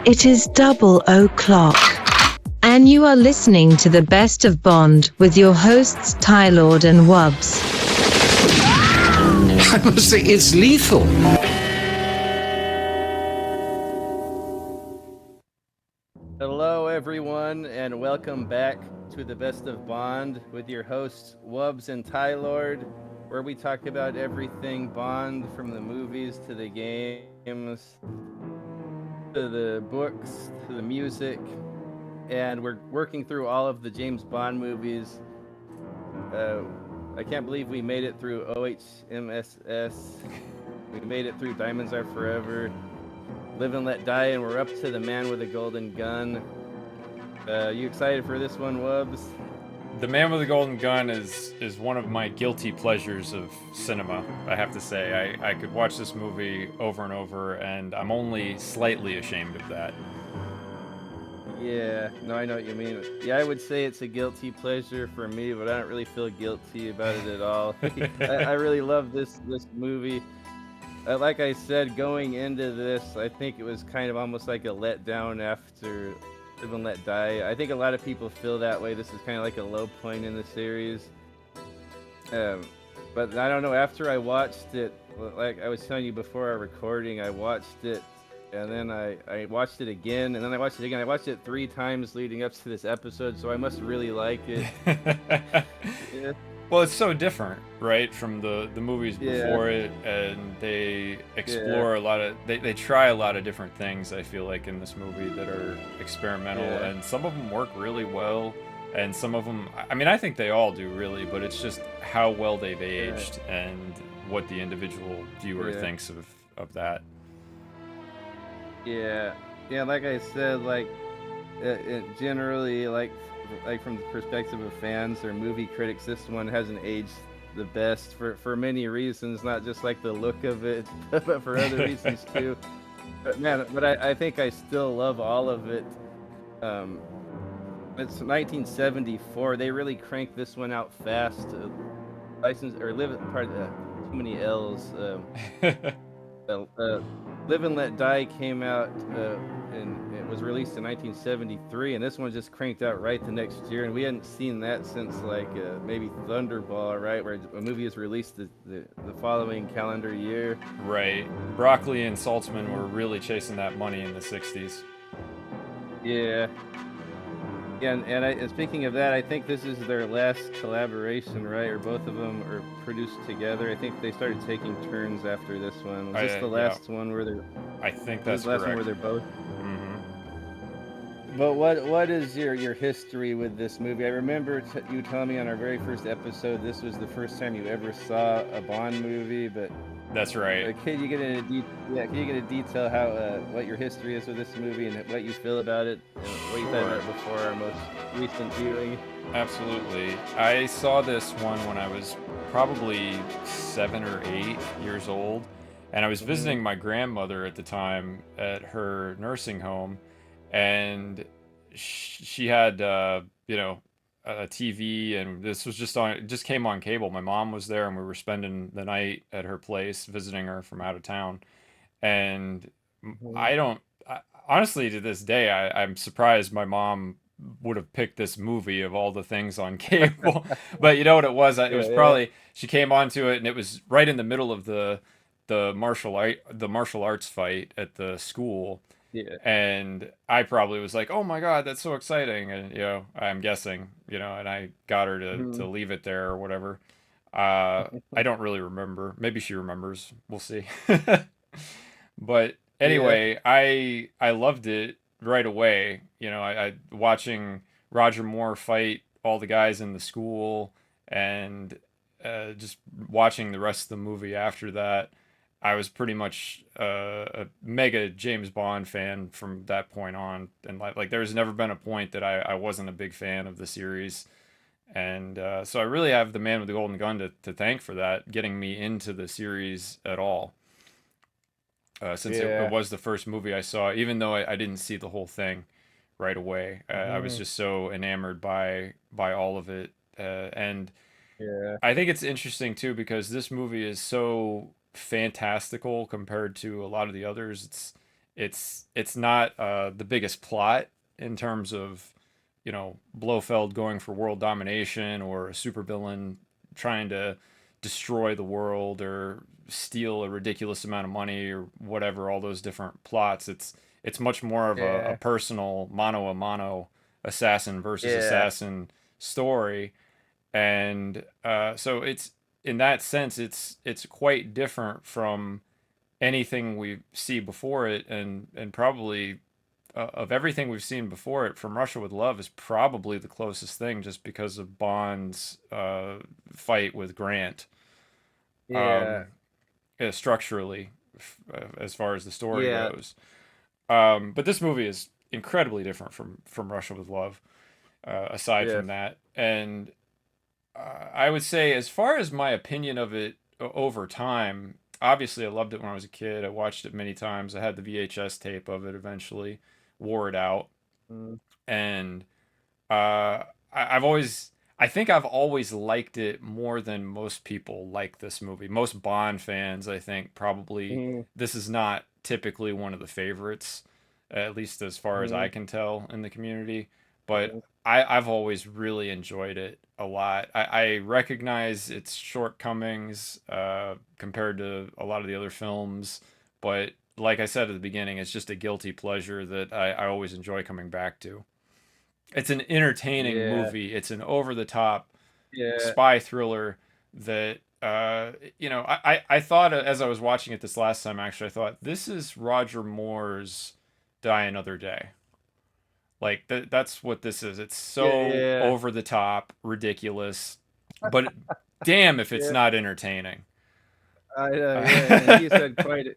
It is 00:00, and you are listening to the Best of Bond with your hosts Tylord and Wubs. I must say, it's lethal. Hello, everyone, and welcome back to the Best of Bond with your hosts Wubs and Tylord, where we talk about everything Bond, from the movies to the games to the books to the music, and we're working through all of the James Bond movies. I can't believe we made it through OHMSS. We made it through Diamonds Are Forever, Live and Let Die, and we're up to The Man with a Golden Gun. You excited for this one, Wubs? The Man with the Golden Gun is one of my guilty pleasures of cinema, I have to say. I could watch this movie over and over, and I'm only slightly ashamed of that. Yeah, no, I know what you mean. Yeah, I would say it's a guilty pleasure for me, but I don't really feel guilty about it at all. I really love this movie. Like I said, going into this, I think it was kind of almost like a letdown after Live and Let Die. I think a lot of people feel that way. This is kind of like a low point in the series. But I don't know, after I watched it, like I was telling you before our recording, I watched it, and then I watched it again, and then I watched it again. I watched it 3 times leading up to this episode, so I must really like it. Yeah. Well, it's so different, right, from the movies Yeah. before it, and they explore a lot of, they try a lot of different things, I feel like, in this movie that are experimental, and some of them work really well, and some of them, I mean, I think they all do, really, but it's just how well they've aged and what the individual viewer thinks of that. Yeah, like I said, like, it generally, like from the perspective of fans or movie critics, this one hasn't aged the best for many reasons, not just like the look of it, but for other reasons too. But man, I think I still love all of it. It's 1974. They really cranked this one out fast. License or live part too many L's. Live and Let Die came out and it was released in 1973, and this one just cranked out right the next year, and we hadn't seen that since like maybe Thunderball, right, where a movie is released the following calendar year. Right. Broccoli and Saltzman were really chasing that money in the 60s. Yeah. Yeah, and speaking of that, I think this is their last collaboration, right? Or both of them are produced together. I think they started taking turns after this one. Was this the last one where they're? I think that's the last correct. one where they're both. Mm-hmm. But what is your history with this movie? I remember you telling me on our very first episode this was the first time you ever saw a Bond movie, but. That's right. Can you get into detail how what your history is with this movie and what you feel about it, and what you thought about it before our most recent viewing? Absolutely. I saw this one when I was probably 7 or 8 years old, and I was visiting my grandmother at the time at her nursing home, and she had a TV, and this was it just came on cable. My mom was there, and we were spending the night at her place, visiting her from out of town. And honestly, to this day, I'm surprised my mom would have picked this movie of all the things on cable. But you know what it was? It was probably, she came onto it, and it was right in the middle of the martial arts fight at the school. Yeah. And I probably was like, "Oh my God, that's so exciting!" And I'm guessing, and I got her to leave it there or whatever. I don't really remember. Maybe she remembers. We'll see. But anyway, I loved it right away. I watching Roger Moore fight all the guys in the school, and just watching the rest of the movie after that. I was pretty much a mega James Bond fan from that point on, and like there's never been a point that I wasn't a big fan of the series, and so I really have The Man with the Golden Gun to thank for that, getting me into the series at all. Since it was the first movie I saw, even though I didn't see the whole thing right away, I was just so enamored by all of it, and I think it's interesting too because this movie is so fantastical compared to a lot of the others. It's not the biggest plot in terms of, Blofeld going for world domination or a supervillain trying to destroy the world or steal a ridiculous amount of money or whatever, all those different plots. It's much more of a Yeah. personal mano a mano assassin versus Yeah. assassin story. And so it's in that sense it's quite different from anything we see before it, and probably of everything we've seen before it, From Russia with Love is probably the closest thing, just because of Bond's fight with Grant, Yeah. um, structurally, as far as the story Yeah. goes. But this movie is incredibly different from Russia with Love, aside Yes. from that. And I would say, as far as my opinion of it over time, obviously I loved it when I was a kid. I watched it many times. I had the VHS tape of it eventually, wore it out, Mm. and uh, I've always, I think I've always liked it more than most people like this movie. Most Bond fans, I think, probably Mhm. this is not typically one of the favorites, at least as far as I Mhm. can tell in the community. But Mhm. I've always really enjoyed it a lot. I recognize its shortcomings compared to a lot of the other films, but like I said at the beginning, it's just a guilty pleasure that I always enjoy coming back to. It's an entertaining Yeah. movie. It's an over the top Yeah. spy thriller that I thought, as I was watching it this last time, actually I thought this is Roger Moore's Die Another Day. Like that's what this is. It's Yeah. so Yeah. over the top, ridiculous, but damn if it's Yeah. not entertaining. I know, yeah, and he has had quite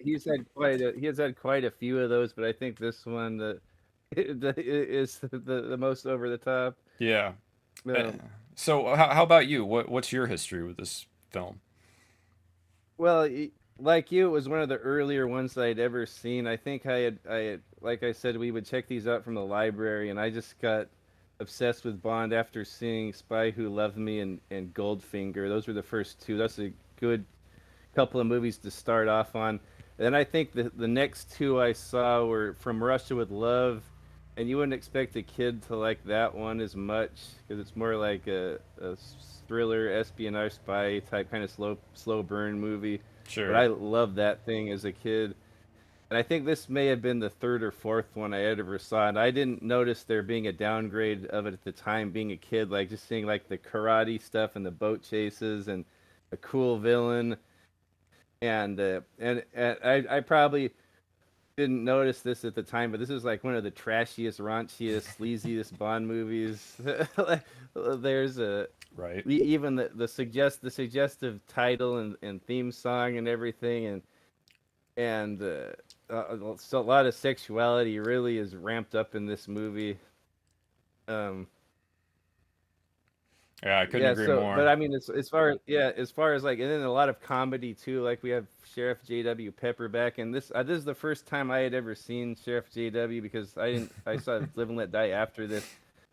a few of those, but I think this one is the most over the top. Yeah. Uh, Um, So how about you? What's your history with this film? well, like you, it was one of the earlier ones that I'd ever seen. I think like I said, we would check these out from the library, and I just got obsessed with Bond after seeing Spy Who Loved Me and Goldfinger. Those were the first two. That's a good couple of movies to start off on. And then I think the next two I saw were From Russia with Love, and you wouldn't expect a kid to like that one as much because it's more like a thriller, espionage, spy type kind of slow burn movie. But Sure. I loved that thing as a kid. And I think this may have been the third or fourth one I ever saw, and I didn't notice there being a downgrade of it at the time, being a kid, like just seeing like the karate stuff and the boat chases and a cool villain and I probably didn't notice this at the time, but this is like one of the trashiest, raunchiest, sleaziest Bond movies. There's a Right. even the suggestive title and theme song and everything, and so a lot of sexuality really is ramped up in this movie. Um, Yeah, I couldn't Yeah, agree so more. but I mean as far as like and then a lot of comedy too, like we have Sheriff JW Pepperback and this is the first time I had ever seen Sheriff JW because I saw Live and Let Die after this.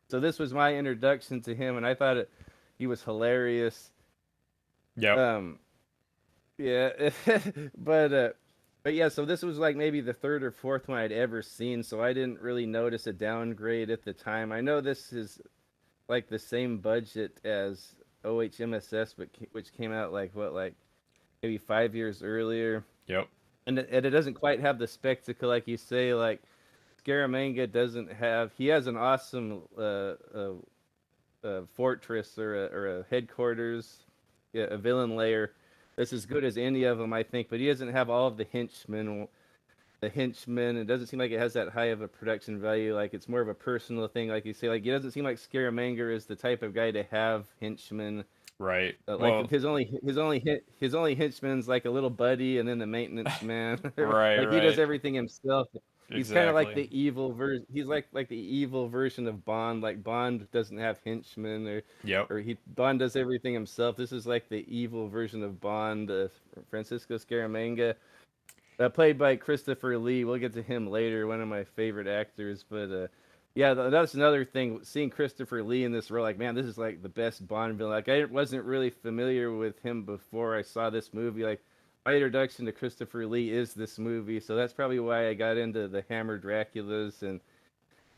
So this was my introduction to him and I thought he was hilarious. Yep. Um yeah, but uh but yeah, so this was like maybe the third or fourth one I'd ever seen, so I didn't really notice a downgrade at the time. I know this is like the same budget as OHMSS, but which came out like what, like maybe 5 years earlier, Yep. and it doesn't quite have the spectacle like you say. Like Scaramanga doesn't have. He has an awesome fortress or a headquarters, yeah, a villain lair. That's as good as any of them, I think. But he doesn't have all of the henchmen. The henchmen. It doesn't seem like it has that high of a production value. Like it's more of a personal thing, like you say. Like it doesn't seem like Scaramanga is the type of guy to have henchmen. Right. Like Well, his only henchman's like a little buddy, and then the maintenance man. right, Like he does right. everything himself. He's kind of like Exactly. the evil version. He's like the evil version of Bond. Like Bond doesn't have henchmen, Yep. or he Bond does everything himself. This is like the evil version of Bond, Francisco Scaramanga, played by Christopher Lee. We'll get to him later. One of my favorite actors, but yeah, that's another thing. Seeing Christopher Lee in this role, like man, this is like the best Bond villain. Like I wasn't really familiar with him before I saw this movie. Like my introduction to Christopher Lee is this movie, so that's probably why I got into the Hammer Draculas, and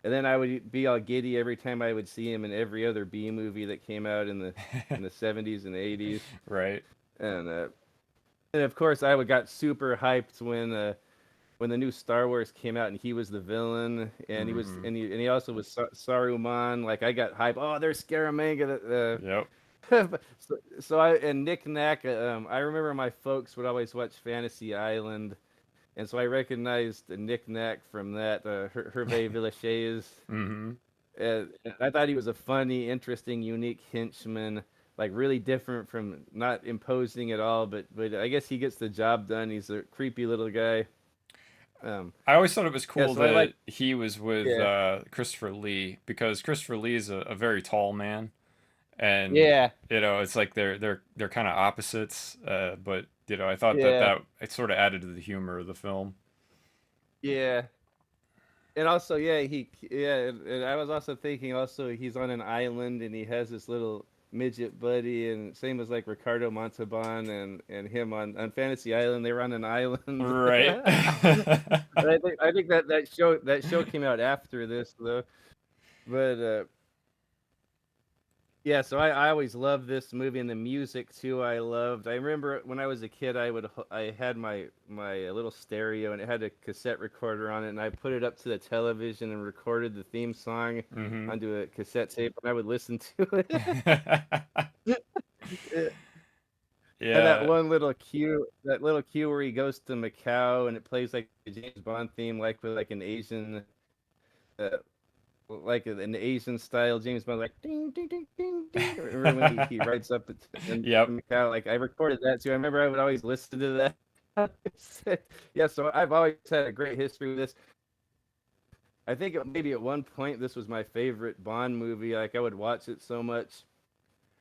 then I would be all giddy every time I would see him in every other B movie that came out in the 70s and 80s, Right. and of course I would got super hyped when the new Star Wars came out and he was the villain, and Mm-hmm. he also was Saruman. Like I got hyped. Oh, there's Scaramanga. Yep. So I and Nick Nack. I remember my folks would always watch Fantasy Island, and so I recognized the Nick Nack from that. Hervé Villechaize. Mm-hmm. I thought he was a funny, interesting, unique henchman. Like really different from not imposing at all, but I guess he gets the job done. He's a creepy little guy. Um, I always thought it was yeah, cool so I like that he was with yeah. Christopher Lee because Christopher Lee is a very tall man, and Yeah, it's like they're kind of opposites. But I thought that yeah, it sort of added to the humor of the film. yeah. And also, and I was also thinking also he's on an island and he has this little midget buddy, and same as like Ricardo Montalban and him on Fantasy Island, they were on an island. Right. But I think that show came out after this though. But yeah, so I always loved this movie, and the music too. I loved. I remember when I was a kid, I had my little stereo, and it had a cassette recorder on it, and I put it up to the television and recorded the theme song Mm-hmm. onto a cassette tape, and I would listen to it. It had Yeah. that little cue where he goes to Macau, and it plays like the James Bond theme, like with like an Asian uh, like an Asian style James Bond, like ding ding ding ding ding. Remember when he rides up in Yep. Macau? Like I recorded that too. I remember I would always listen to that. Yeah, so I've always had a great history with this. I think maybe at one point this was my favorite Bond movie. Like I would watch it so much.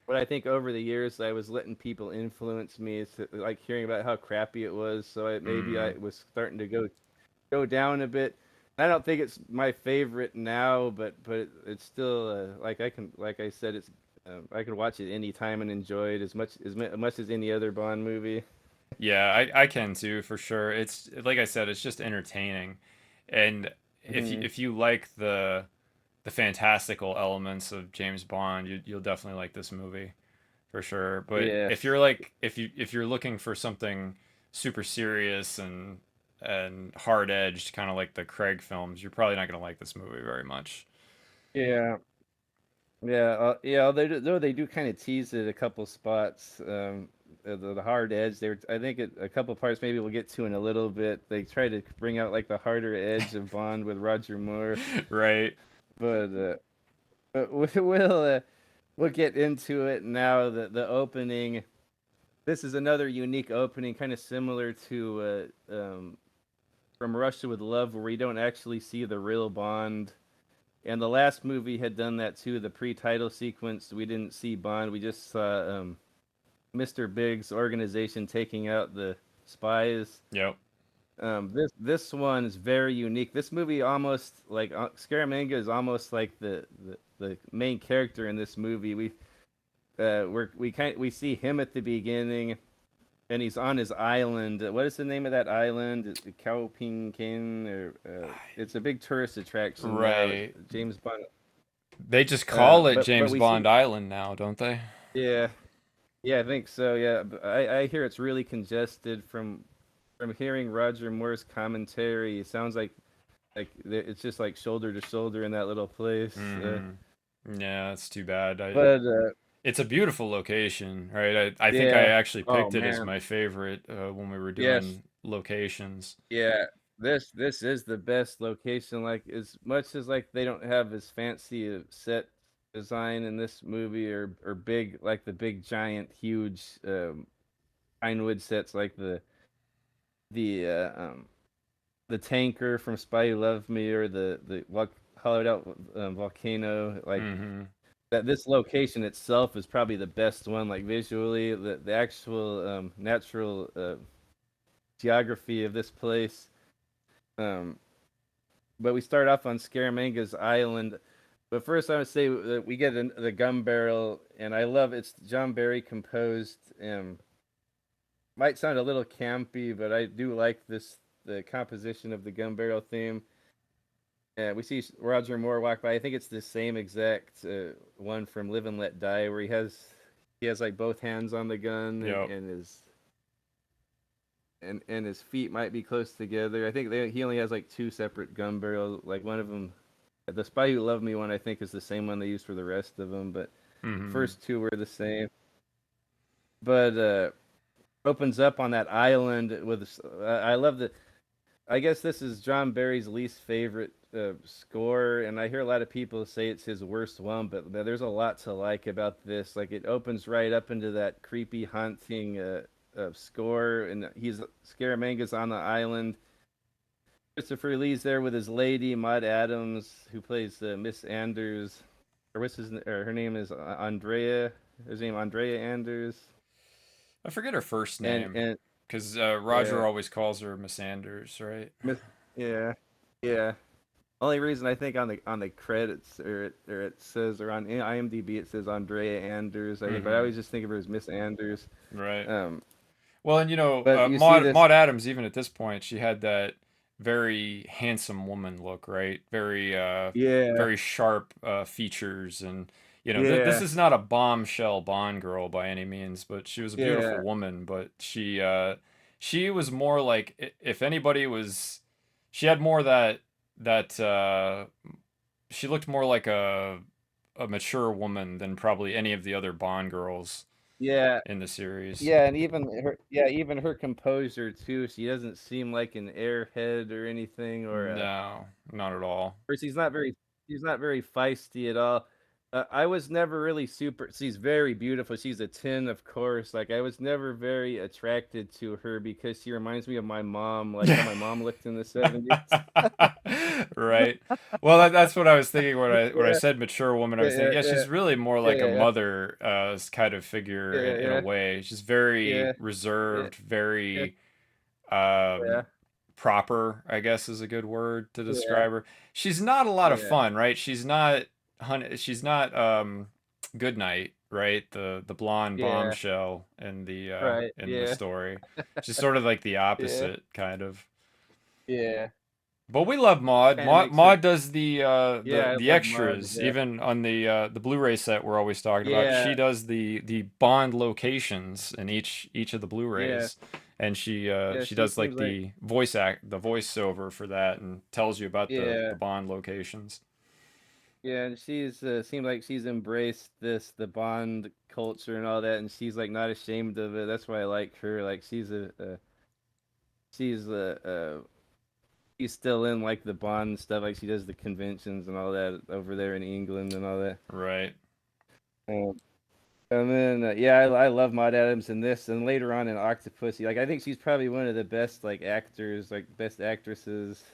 But I think over the years I was letting people influence me, like hearing about how crappy it was. So maybe I Mm. was starting to go down a bit. I don't think it's my favorite now, but it's still like like I said I could watch it anytime and enjoy it much as any other Bond movie. Yeah, I can too for sure. It's like I said, it's just entertaining, and Hmm. if you like the fantastical elements of James Bond, you'll definitely like this movie for sure. But if Yes. you're like if you're looking for something super serious and hard edged, kind of like the Craig films, you're probably not gonna like this movie very much. Yeah. Yeah. Yeah. Though they do kind of tease it a couple spots. The hard edge. I think a couple parts maybe we'll get to in a little bit. They try to bring out like the harder edge of Bond with Roger Moore, Right? but we'll we'll get into it now. The opening. This is another unique opening, kind of similar to From Russia with Love, where we don't actually see the real Bond. And the last movie had done that too. The pre-title sequence, we didn't see Bond. We just saw Mr. Big's organization taking out the spies. Yep. This one is very unique. This movie almost like Scaramanga is almost like the main character in this movie. We see him at the beginning, and he's on his island. What is the name of that island? It's Kao Ping Kin, or it's a big tourist attraction now. Right. James Bond. They just call it But James we see, Bond Island now, don't they? yeah, yeah, I think so. Yeah, but I hear it's really congested from hearing Roger Moore's commentary. It sounds like it's just like shoulder to shoulder in that little place. Mm-hmm. Yeah, it's too bad. But It's a beautiful location, right? I think I yeah, actually oh picked it as man, my favorite when we were yes, doing locations. yeah. This is the best location. Like as much as like they don't have as fancy a set design in this movie or big like the big giant huge Pinewood sets like the the tanker from Spy Who Loved Me or the hollowed out volcano like Mm-hmm. that. This location itself is probably the best one, like visually the actual natural geography of this place. um but we start off on Scaramanga's Island. But first I would say that we get the gun barrel, and I love it's John Barry composed. might sound a little campy, but I do like the composition of the gun barrel theme. Yeah, we see Roger Moore walk by. I think it's the same exact one from Live and Let Die, where he has like both hands on the gun Yep. and his feet might be close together. I think he only has like two separate gun barrels. Like one of them, the Spy Who Loved Me one, I think is the same one they used for the rest of them, but the first two were the same. But opens up on that island with. I love the. I guess this is John Barry's least favorite score, and I hear a lot of people say it's his worst one, but there's a lot to like about this. Like, it opens right up into that creepy, haunting score, and Scaramanga's on the island. Christopher Lee's there with his lady, Maud Adams, who plays Miss Anders, or her name is Andrea. His name Andrea Anders. I forget her first And name and because yeah, Roger always calls her Miss Anders, right? Miss, yeah, yeah. Only reason I think on the credits or it says, or on IMDb it says Andrea Anders, I think, but I always just think of her as Miss Anders. Right. Um, Well, and but you see Maud this, Adams, even at this point, she had that very handsome woman look, right? yeah, Very sharp features, and this yeah, is not a bombshell Bond girl by any means, but she was a beautiful yeah, woman. But she was more like, if anybody was, she had more that she looked more like a mature woman than probably any of the other Bond girls yeah, in the series. yeah, and even her composure too. She doesn't seem like an airhead or anything, No, not at all. or she's not very feisty at all. I was never really super. She's very beautiful. She's a 10, of course. Like, I was never very attracted to her because she reminds me of my mom, like how my mom looked in the 70s. Right. Well, that's what I was thinking when I Yeah, said mature woman. I was yeah, thinking, yeah, yeah, she's really more like a yeah, mother kind of figure yeah, in a yeah, way. She's yeah, very yeah, reserved, yeah, very um, yeah, proper, I guess is a good word to yeah, describe her. She's not a lot of yeah. fun, right? She's not Good Night, right? The blonde Yeah, bombshell right. in the Yeah, story. She's sort of like the yeah, opposite kind of. yeah. But we love Maud. Kind of makes her. Maud does Yeah, I the love Mud. extras, Yeah, even on the Blu-ray set we're always talking about. yeah, She does the Bond locations in each of the yeah, Blu-rays, and yeah. she She does seems like like. the voiceover for that and tells you about the Yeah, Bond locations. yeah. And she's seems like she's embraced the Bond culture and all that, and she's like not ashamed of it. That's why I like her. Like, she's she's still in like the Bond stuff. Like, she does the conventions and all that over there in England and all that. Right. Um, And then yeah, I love Maud Adams in this, and later on in Octopussy. Like, I think she's probably one of the best like actors, like best actresses.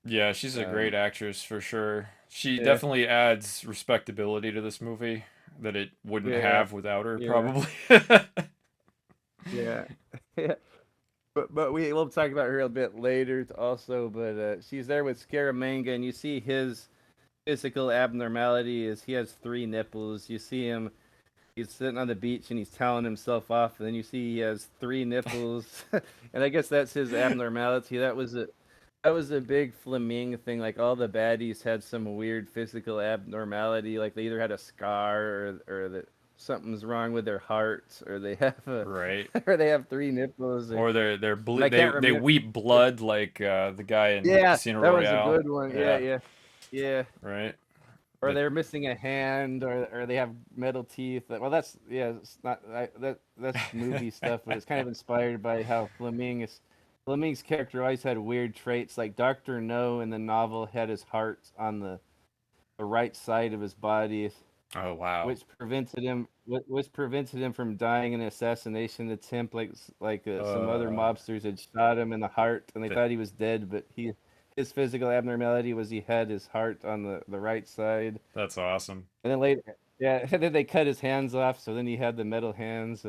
Yeah, she's a great Um, actress for sure. She yeah, definitely adds respectability to this movie that it wouldn't yeah, have without her, yeah, probably. yeah, yeah. But we'll talk about her a bit later also. But she's there with Scaramanga, and you see his physical abnormality is he has three nipples. You see him. He's sitting on the beach and he's toweling himself off, and then you see he has three nipples, and I guess that's his abnormality. That was a big Fleming thing. Like, all the baddies had some weird physical abnormality. Like, they either had a scar, or that something's wrong with their heart, or they have Right. or they have three nipples, Or and I can't they remember. weep blood like the guy in Yeah, Casino that was a Royale. good one. Yeah, Yeah, yeah, yeah. right. Or But they're missing a hand, or they have metal teeth. Well, that's, yeah, it's not that's movie stuff, but it's kind of inspired by how Fleming's character always had weird traits. Like, Doctor No in the novel had his heart on the right side of his body, oh wow. which prevented him from dying in an assassination attempt. Like some other Uh, mobsters had shot him in the heart, and they that thought he was dead, but his physical abnormality was he had his heart on the right side. that's awesome. And then later, yeah, and then they cut his hands off, so then he had the metal hands.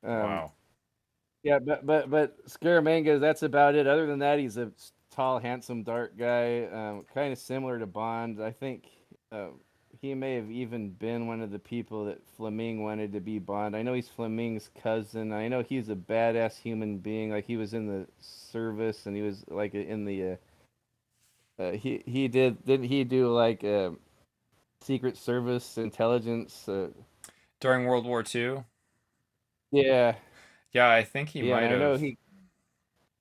Um, Wow. yeah, but Scaramanga, that's about it. Other than that, he's a tall, handsome, dark guy, kind of similar to Bond. I think he may have even been one of the people that Fleming wanted to be Bond. I know he's Fleming's cousin. I know he's a badass human being. Like he was in the service, and he was like in the he didn't he do like Secret Service intelligence? During World War II? Yeah, Yeah, I think he yeah, and might I know have. he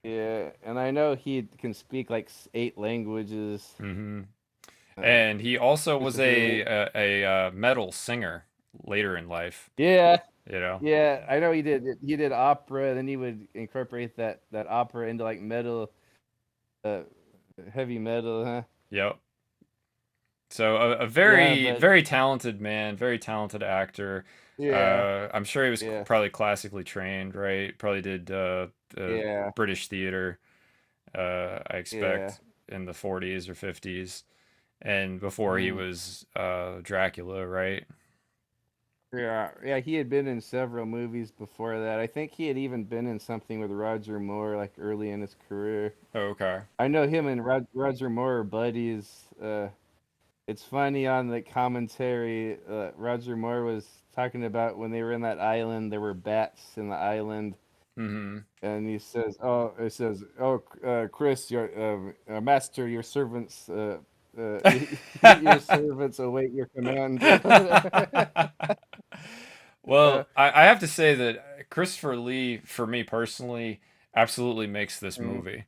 yeah, and I know he can speak like 8 languages. Hmm. Uh, And he also he's was a brilliant. a metal singer later in life, Yeah, you know? yeah, I know he did. He did opera, then he would incorporate that opera into like metal, uh, heavy metal, huh? Yep. So a Yeah, very, but very talented man, very talented actor. yeah, I'm sure he was yeah, probably classically trained, right? Probably did yeah, British theater, I yeah, expect, in the 40s or 50s, and before he mm, was Dracula, right? yeah, yeah. He had been in several movies before that. I think he had even been in something with Roger Moore, like early in his career. Okay. I know him and Roger Moore are buddies. It's funny on the commentary. Roger Moore was talking about when they were in that island, there were bats in the island, Mm-hmm. and he says, "Oh, it says, oh, Chris, your master, your servants, your servants await your command." uh, Well, I have to say that Christopher Lee, for me personally, absolutely makes this mm, movie.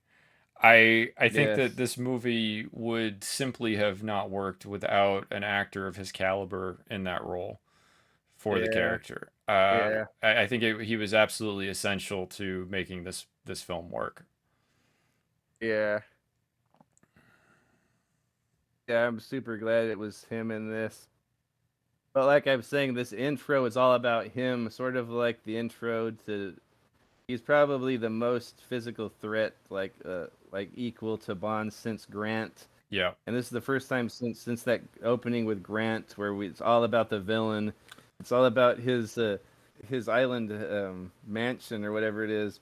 I think that yes, this movie would simply have not worked without an actor of his caliber in that role for the yeah, character. yeah, I think he was absolutely essential to making this film work. yeah, yeah. I'm super glad it was him in this. But like I was saying, this intro is all about him, sort of like the intro to. He's probably the most physical threat, like equal to Bond since Grant. Yeah. And this is the first time since that opening with Grant where it's all about the villain. It's all about his island mansion or whatever it is.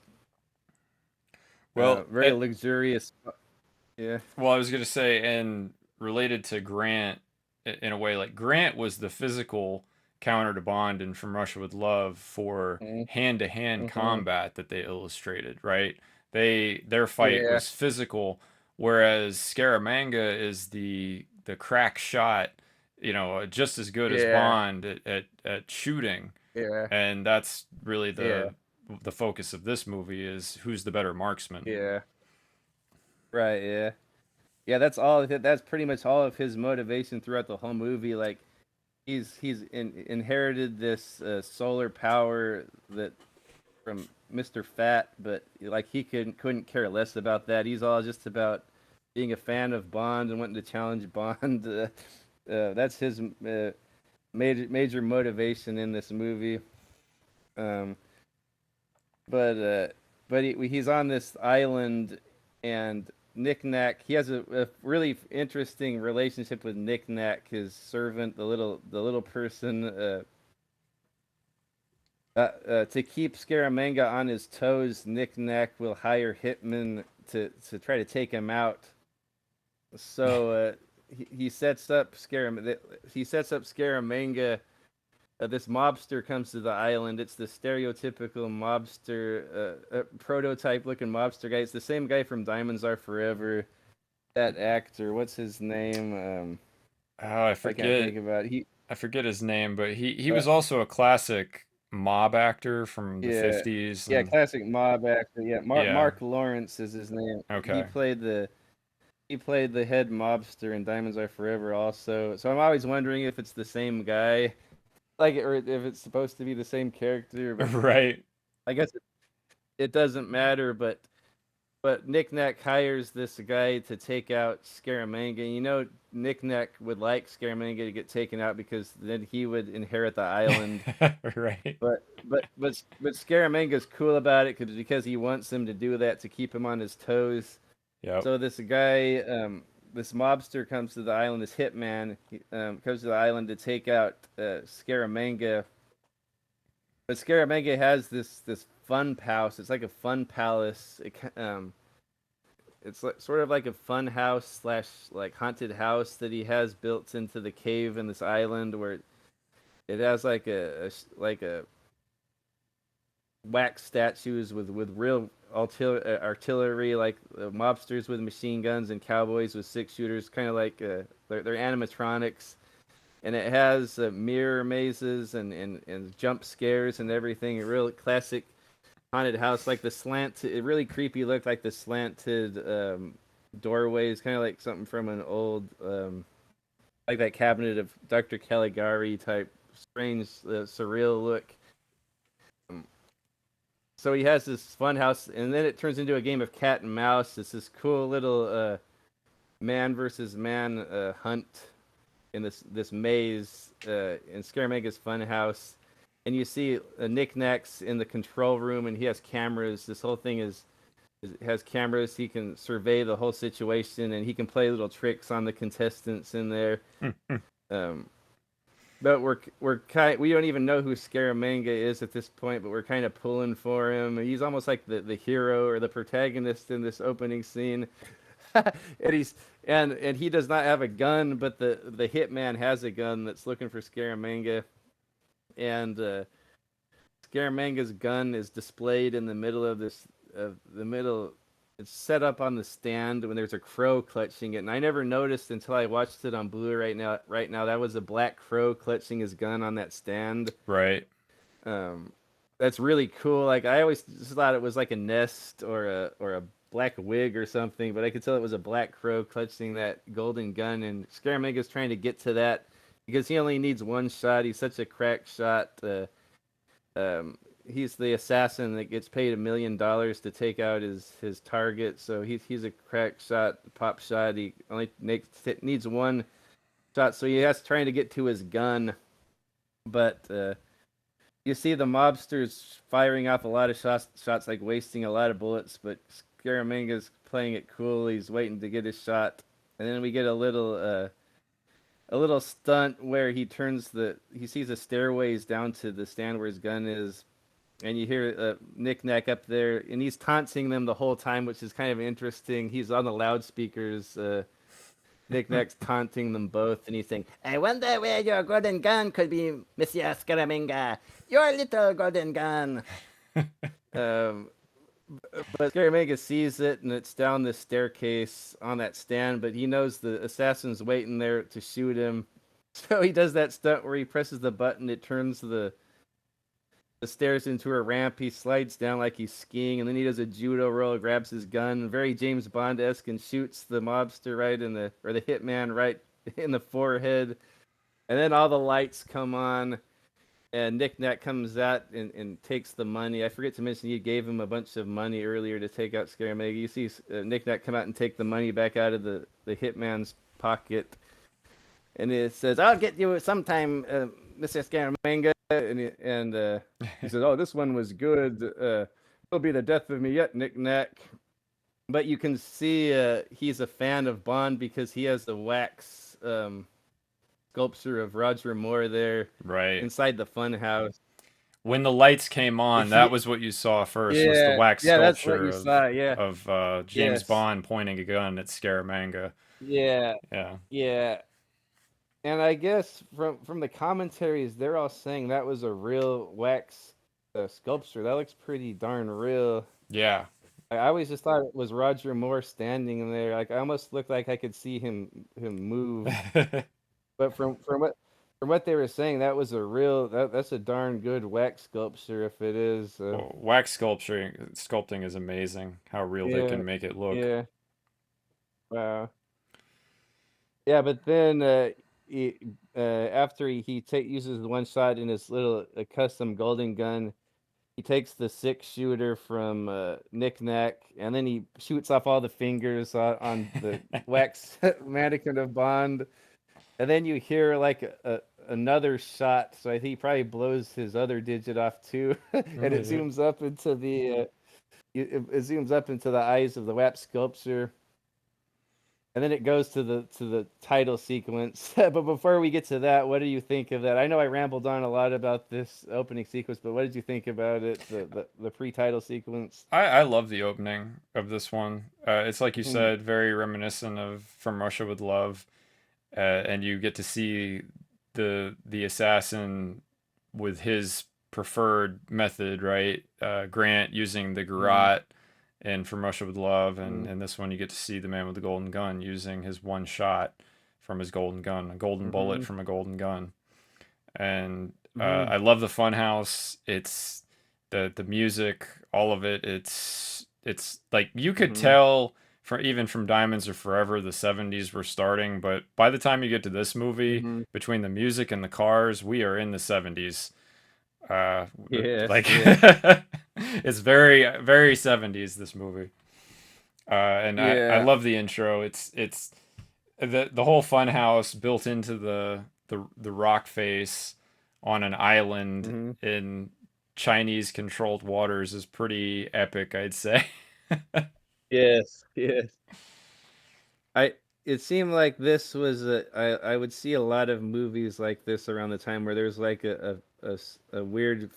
Well, Very luxurious. Yeah. well, I was gonna say, and related to Grant in a way, like Grant was the physical counter to Bond and From Russia with Love for hand-to-hand Mm-hmm. combat that they illustrated, right? Their fight Yeah. was physical, whereas Scaramanga is the crack shot, just as good as Yeah. Bond at shooting, Yeah. and that's really Yeah. the focus of this movie is who's the better marksman. Yeah. Right. Yeah. Yeah. That's all. That's pretty much all of his motivation throughout the whole movie. Like inherited this solar power that from Mr. Fat, but like he couldn't care less about that. He's all just about being a fan of Bond and wanting to challenge Bond. That's his major motivation in this movie. Um, but he's on this island, and Knick Knack. He has a really interesting relationship with Knick Knack, his servant, the little person. To keep Scaramanga on his toes, Knick Knack will hire hitmen to try to take him out. So he sets up Scaramanga. This mobster comes to the island. It's the stereotypical mobster, prototype looking mobster guy. It's the same guy from Diamonds Are Forever. That actor, what's his name? Oh, I I can't forget think about it. I forget his name, but he Uh, was also a classic mob actor from the yeah, 50s yeah, and classic mob actor. Yeah, yeah, Mark Lawrence is his name. okay. He played the head mobster in Diamonds Are Forever also. So I'm always wondering if it's the same guy, like, or if it's supposed to be the same character. But Right. I guess it doesn't matter. But Nick Nack hires this guy to take out Scaramanga. You know, Nick Nack would like Scaramanga to get taken out because then he would inherit the island. Right. But Scaramanga's cool about it because he wants him to do that to keep him on his toes. Yep. So this guy, this mobster comes to the island. This hitman comes to the island to take out Scaramanga. But Scaramanga has this fun house. It's like a fun palace. it's like, sort of like a fun house slash like haunted house that he has built into the cave in this island where it has like a wax statues with real artillery, like mobsters with machine guns and cowboys with six shooters, kind of like they're animatronics, and it has mirror mazes and jump scares and everything. A real classic haunted house, like the slant. It really creepy looked like the slanted doorways, kind of like something from an old like that cabinet of Dr. Caligari type, strange surreal look. So he has this fun house, and then it turns into a game of cat and mouse. It's this cool little man versus man hunt in this maze in Scaramanga's fun house. And you see knickknacks in the control room, and he has cameras. This whole thing has cameras. He can survey the whole situation, and he can play little tricks on the contestants in there. But we don't even know who Scaramanga is at this point, but we're kind of pulling for him. He's almost like the hero or the protagonist in this opening scene. and he does not have a gun, but the hitman has a gun that's looking for Scaramanga. And Scaramanga's gun is displayed in the middle of it's set up on the stand when there's a crow clutching it, and I never noticed until I watched it on Blu-ray right now that was a black crow clutching his gun on that stand. Right. That's really cool. Like I always just thought it was like a nest or a black wig or something, but I could tell it was a black crow clutching that golden gun, and Scaramanga's trying to get to that because he only needs one shot. He's such a crack shot. He's the assassin that gets paid $1 million to take out his target. So he's a crack shot, pop shot. He only needs one shot, so he has trying to get to his gun. But you see the mobsters firing off a lot of shots, like wasting a lot of bullets. But Scaramanga's playing it cool. He's waiting to get his shot, and then we get a little stunt where he sees the stairways down to the stand where his gun is. And you hear Knick-Knack up there, and he's taunting them the whole time, which is kind of interesting. He's on the loudspeakers. Knick-Knack's taunting them both, and he's saying, "I wonder where your golden gun could be, Monsieur Scaramanga. Your little golden gun." But Scaramanga sees it, and it's down the staircase on that stand, but he knows the assassin's waiting there to shoot him. So he does that stunt where he presses the button, it turns the stairs into a ramp. He slides down like he's skiing, and then he does a judo roll, grabs his gun, very James Bond-esque, and shoots the mobster the hitman right in the forehead. And then all the lights come on, and Knick-Knack comes out and takes the money. I forget to mention he gave him a bunch of money earlier to take out Scaramanga. You see Knick-Knack come out and take the money back out of the hitman's pocket. And it says, "I'll get you sometime, Mr. Scaramanga." And he says, "Oh, this one was good. It'll be the death of me yet, Knick-Knack." But you can see he's a fan of Bond because he has the wax sculpture of Roger Moore there, right inside the fun house. When the lights came on, that was what you saw first. Was the wax sculpture of James Bond pointing a gun at Scaramanga. Yeah. Yeah. And I guess from the commentaries, they're all saying that was a real wax sculpture. That looks pretty darn real. Yeah. I always just thought it was Roger Moore standing there. Like I almost looked like I could see him move. But from what they were saying, that was that's a darn good wax sculpture if it is. Well, wax sculpting is amazing. How real they can make it look. Yeah. Wow. Yeah, but then after he uses the one shot in his little custom golden gun, he takes the 6-shooter from Knick-Knack, and then he shoots off all the fingers on the wax mannequin of Bond. And then you hear like another shot, so I think he probably blows his other digit off too, and it zooms up into the eyes of the wax sculpture. and then it goes to the title sequence. But before we get to that, what do you think of that? I know I rambled on a lot about this opening sequence, but what did you think about it? The pre-title sequence. I love the opening of this one. It's like you Mhm. said, very reminiscent of From Russia with Love, and you get to see the assassin with his preferred method, right? Grant using the Mhm. garrote in From Russia with Love, and Mhm. in this one you get to see the man with the golden gun using his one shot from his golden gun, a golden bullet Mhm. from a golden gun. And Mhm. I love the funhouse. It's the music, all of it. It's like you could Mhm. tell from even from Diamonds Are Forever, the '70s were starting, but by the time you get to this movie, Mhm. between the music and the cars, we are in the '70s. Yes. Like Yeah. it's very '70s this movie. And I Yeah. love the intro. It's the whole fun house built into the rock face on an island Mhm. in Chinese controlled waters is pretty epic, I'd say. Yes. Yes. I it seemed like this was I would see a lot of movies like this around the time where there's like a weird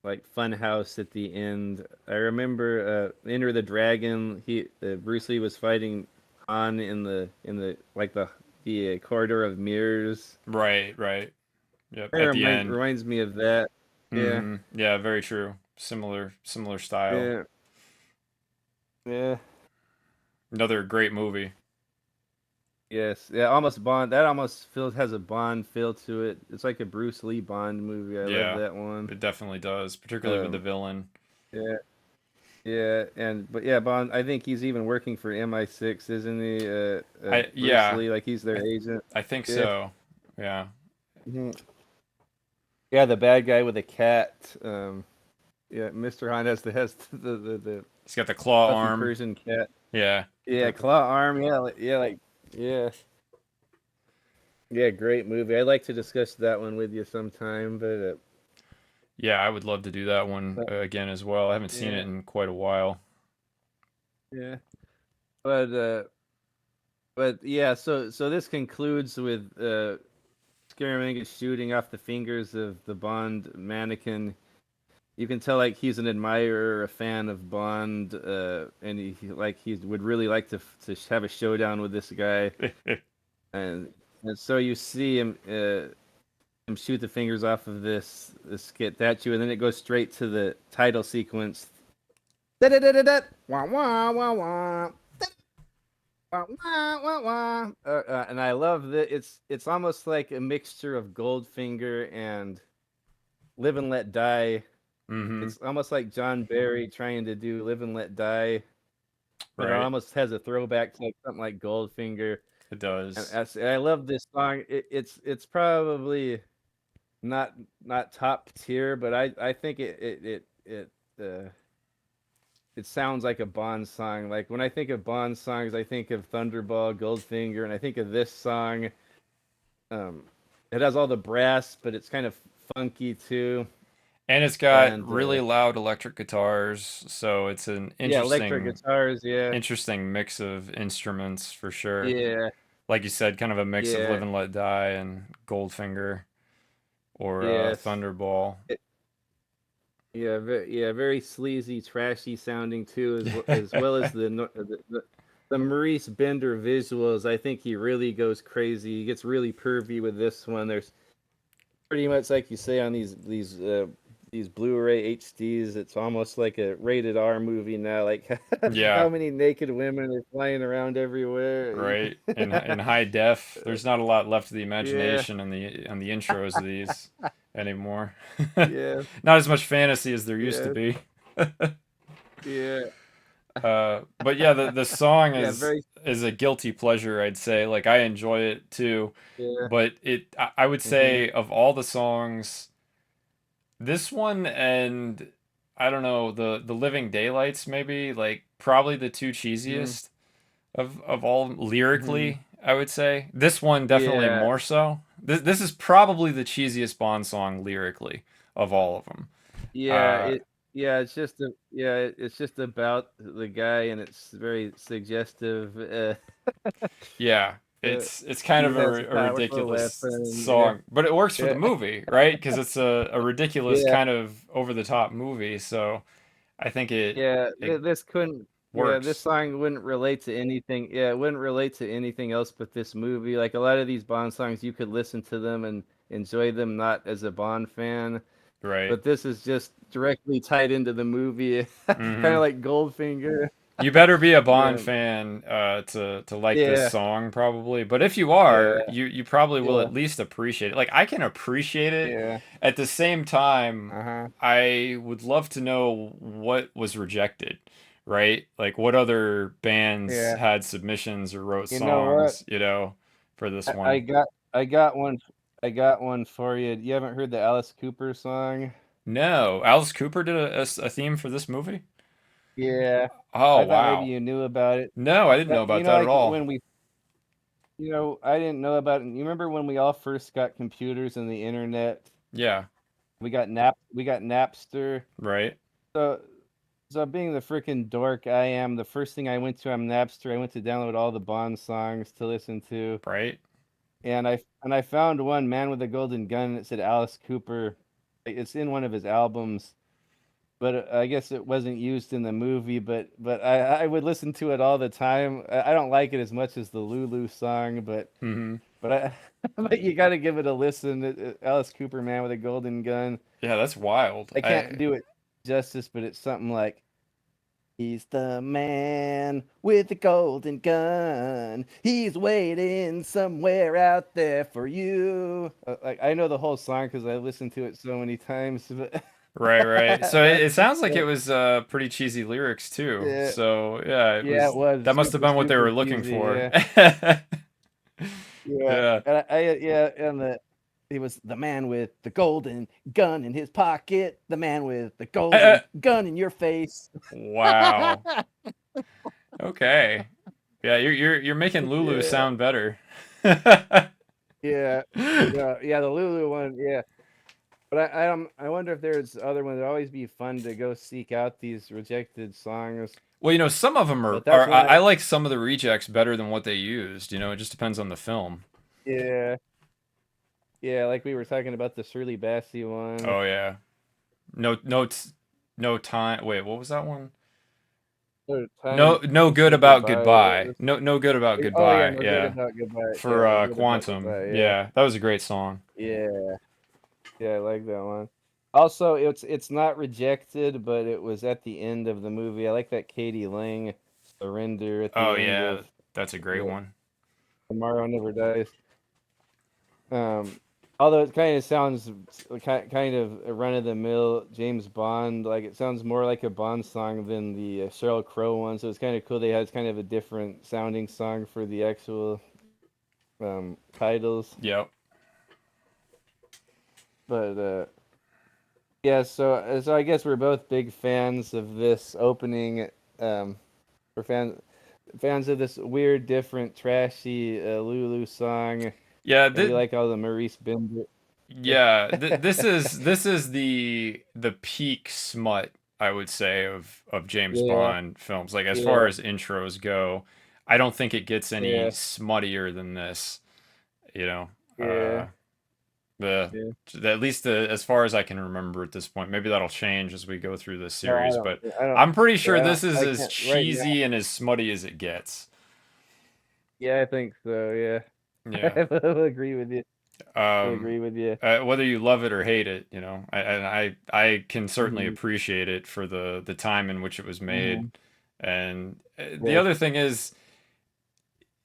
like fun house at the end. I remember Enter the Dragon. He Bruce Lee was fighting Han in the like the corridor of mirrors. Right, right. Yep, It at the end. reminds me of that. Yeah. Yeah, very true. Similar style. Yeah. Yeah. Another great movie. Yes. Yeah, almost Bond. That almost feels has a Bond feel to it. It's like a Bruce Lee Bond movie. I love Yeah, that one. it definitely does, particularly with the Um, villain. yeah, yeah, but yeah, Bond. I think he's even working for MI6, isn't he? Bruce Yeah, Lee, like he's their I agent. I think Yeah, so. Yeah. mhm. Yeah, the bad guy with the cat. Yeah, Mr. Han has the He's got the claw puffy arm. Persian cat. Yeah. Yeah, claw arm. Yeah, yeah, yeah. Great movie. I'd like to discuss that one with you sometime, Yeah, I would love to do that one but again as well. I haven't seen it yeah, in quite a while. yeah, but uh, but yeah. So this concludes with Scaramanga shooting off the fingers of the Bond mannequin. You can tell like he's an admirer, a fan of Bond, and he would really like to have a showdown with this guy, and so you see him shoot the fingers off of this statue, and then it goes straight to the title sequence. Da da da da da. Wah wah wah wah. Wah, wah, wah, wah. And I love that it's almost like a mixture of Goldfinger and Live and Let Die. Mm-hmm. It's almost like John Barry trying to do Live and Let Die, but it Right. almost has a throwback to like something like Goldfinger. It And does. I love this song. It's probably not not top tier, but I think uh, it sounds like a Bond song. Like when I think of Bond songs, I think of Thunderball, Goldfinger, and I think of this song. Um, it has all the brass, but it's kind of funky too. And it's got And really loud electric guitars, so it's an yeah, electric guitars. Yeah, interesting mix of instruments for sure. yeah, Like you said, kind of a mix of Live yeah, and Let Die and Goldfinger or yes. Thunderball. Yeah, very sleazy, trashy sounding too, as well as the Maurice Bender visuals. I think he really goes crazy. He gets really pervy with this one. There's pretty much like you say on these Blu-ray HDs. It's almost like a rated R movie now. Like how Yeah, many naked women are flying around everywhere? right. In high def, there's not a lot left of the Yeah, imagination in the intros of these anymore. yeah, Not as much fantasy as there used to yeah, be. yeah, But yeah, the song yeah. Very is a guilty pleasure, I'd say. Like I enjoy it too, yeah. but I would Hmm. say of all the songs, this one and I don't know, the Living Daylights maybe like probably the two Hmm. cheesiest of all Hmm. lyrically, I would say. This one definitely Yeah, more so. This is probably the cheesiest Bond song lyrically of all of them. yeah. Uh, yeah, it's just about the guy, and it's very suggestive. Yeah, Uh, it's kind he of has a a powerful ridiculous weapon. Yeah, song, but it works for the yeah, movie, right? Because it's a ridiculous yeah, kind of over the top movie, so I think yeah. it This couldn't. Yeah, this works, song wouldn't relate to anything. Yeah, it wouldn't relate to anything else but this movie. Like a lot of these Bond songs, you could listen to them and enjoy them, not as a Bond fan. right? But this is just directly tied into the movie, kind Hmm. of like Goldfinger. You better be a Bond Yeah, fan to like this yeah, song probably. But if you are, yeah, you probably will yeah, at least appreciate it. Like I can appreciate it. yeah. At the same time, Uh-huh. I would love to know what was rejected, right? Like what other bands Yeah. had submissions or wrote You know what? songs, for this I, I one. got I got one I got one for you. You haven't heard the Alice Cooper song? No, Alice Cooper did a theme for this movie? Yeah. Oh, I thought maybe wow. you knew about it. No, I didn't know about that at Like all. I didn't know about it. You remember when we all first got computers and the internet? Yeah, We got Napster. right, So so being the freaking dork I am, the first thing I went to on Napster, I went to download all the Bond songs to listen to. right. And I found one, Man with a Golden Gun, and it said Alice Cooper. It's in one of his albums, but I guess it wasn't used in the movie. But I would listen to it all the time. I don't like it as much as the Lulu song, Hmm. but I but you got to give it a listen. Alice Cooper, Man with a Golden Gun. Yeah, that's wild. I can't do it justice, but it's something like. He's the man with the golden gun. He's waiting somewhere out there for you. Like I know the whole song because I listened to it so many times. But Right, right. So it sounds like yeah, it was pretty cheesy lyrics too. yeah, So yeah, it yeah, it was was that must have super been what they super were looking cheesy. for. Yeah, yeah, Yeah. yeah, and he was the man with the golden gun in his pocket. The man with the Uh, uh, golden gun in your face. wow. Okay. Yeah, you're making Lulu Yeah, sound better. yeah, yeah. The Lulu one. Yeah. But I wonder if there's other ones. It'd always be fun to go seek out these rejected songs. Well, some of them But that's are one I like some of the rejects better than what they used. It just depends on the film. yeah, yeah, like we were talking about the Shirley Bassey one. Oh yeah. No no no time. Wait, what was that one? Or No, time no to good say about goodbye. goodbye. No good about Oh yeah, goodbye. no good Yeah, about goodbye. for Yeah, no good about Quantum. goodbye. Yeah, Yeah, that was a great song. yeah, yeah. I like that one. Also, it's not rejected, but it was at the end of the movie. I like that Katie Lang surrender at the Oh end yeah, of that's a great the one. Tomorrow Never Dies. Um, Although it kind of sounds kind of a run of the mill James Bond, like it sounds more like a Bond song than the Sheryl Crow one. So it's kind of cool. They had kind of a different sounding song for the actual titles. Yep. But yeah, so I guess we're both big fans of this opening. We're fans of this weird, different, trashy Lulu song, Yeah, and we like all the Maurice Bender. yeah. This is the peak smut, I would say, of James Yeah, Bond films. Like as far yeah, as intros go, I don't think it gets any yeah, smuttier than this. You know, yeah, the yeah. at least as far as I can remember at this point. Maybe that'll change as we go through this No, series, but I don't. I'm pretty sure Yeah, this is I as can't right now. cheesy and as smutty as it gets. Yeah, I think so. Yeah, Yeah. I will agree with you. I'll Um, agree with you. whether you love it or hate it, I can certainly Hmm. appreciate it for the time in which it was made. Hmm. And the Yeah. other thing is,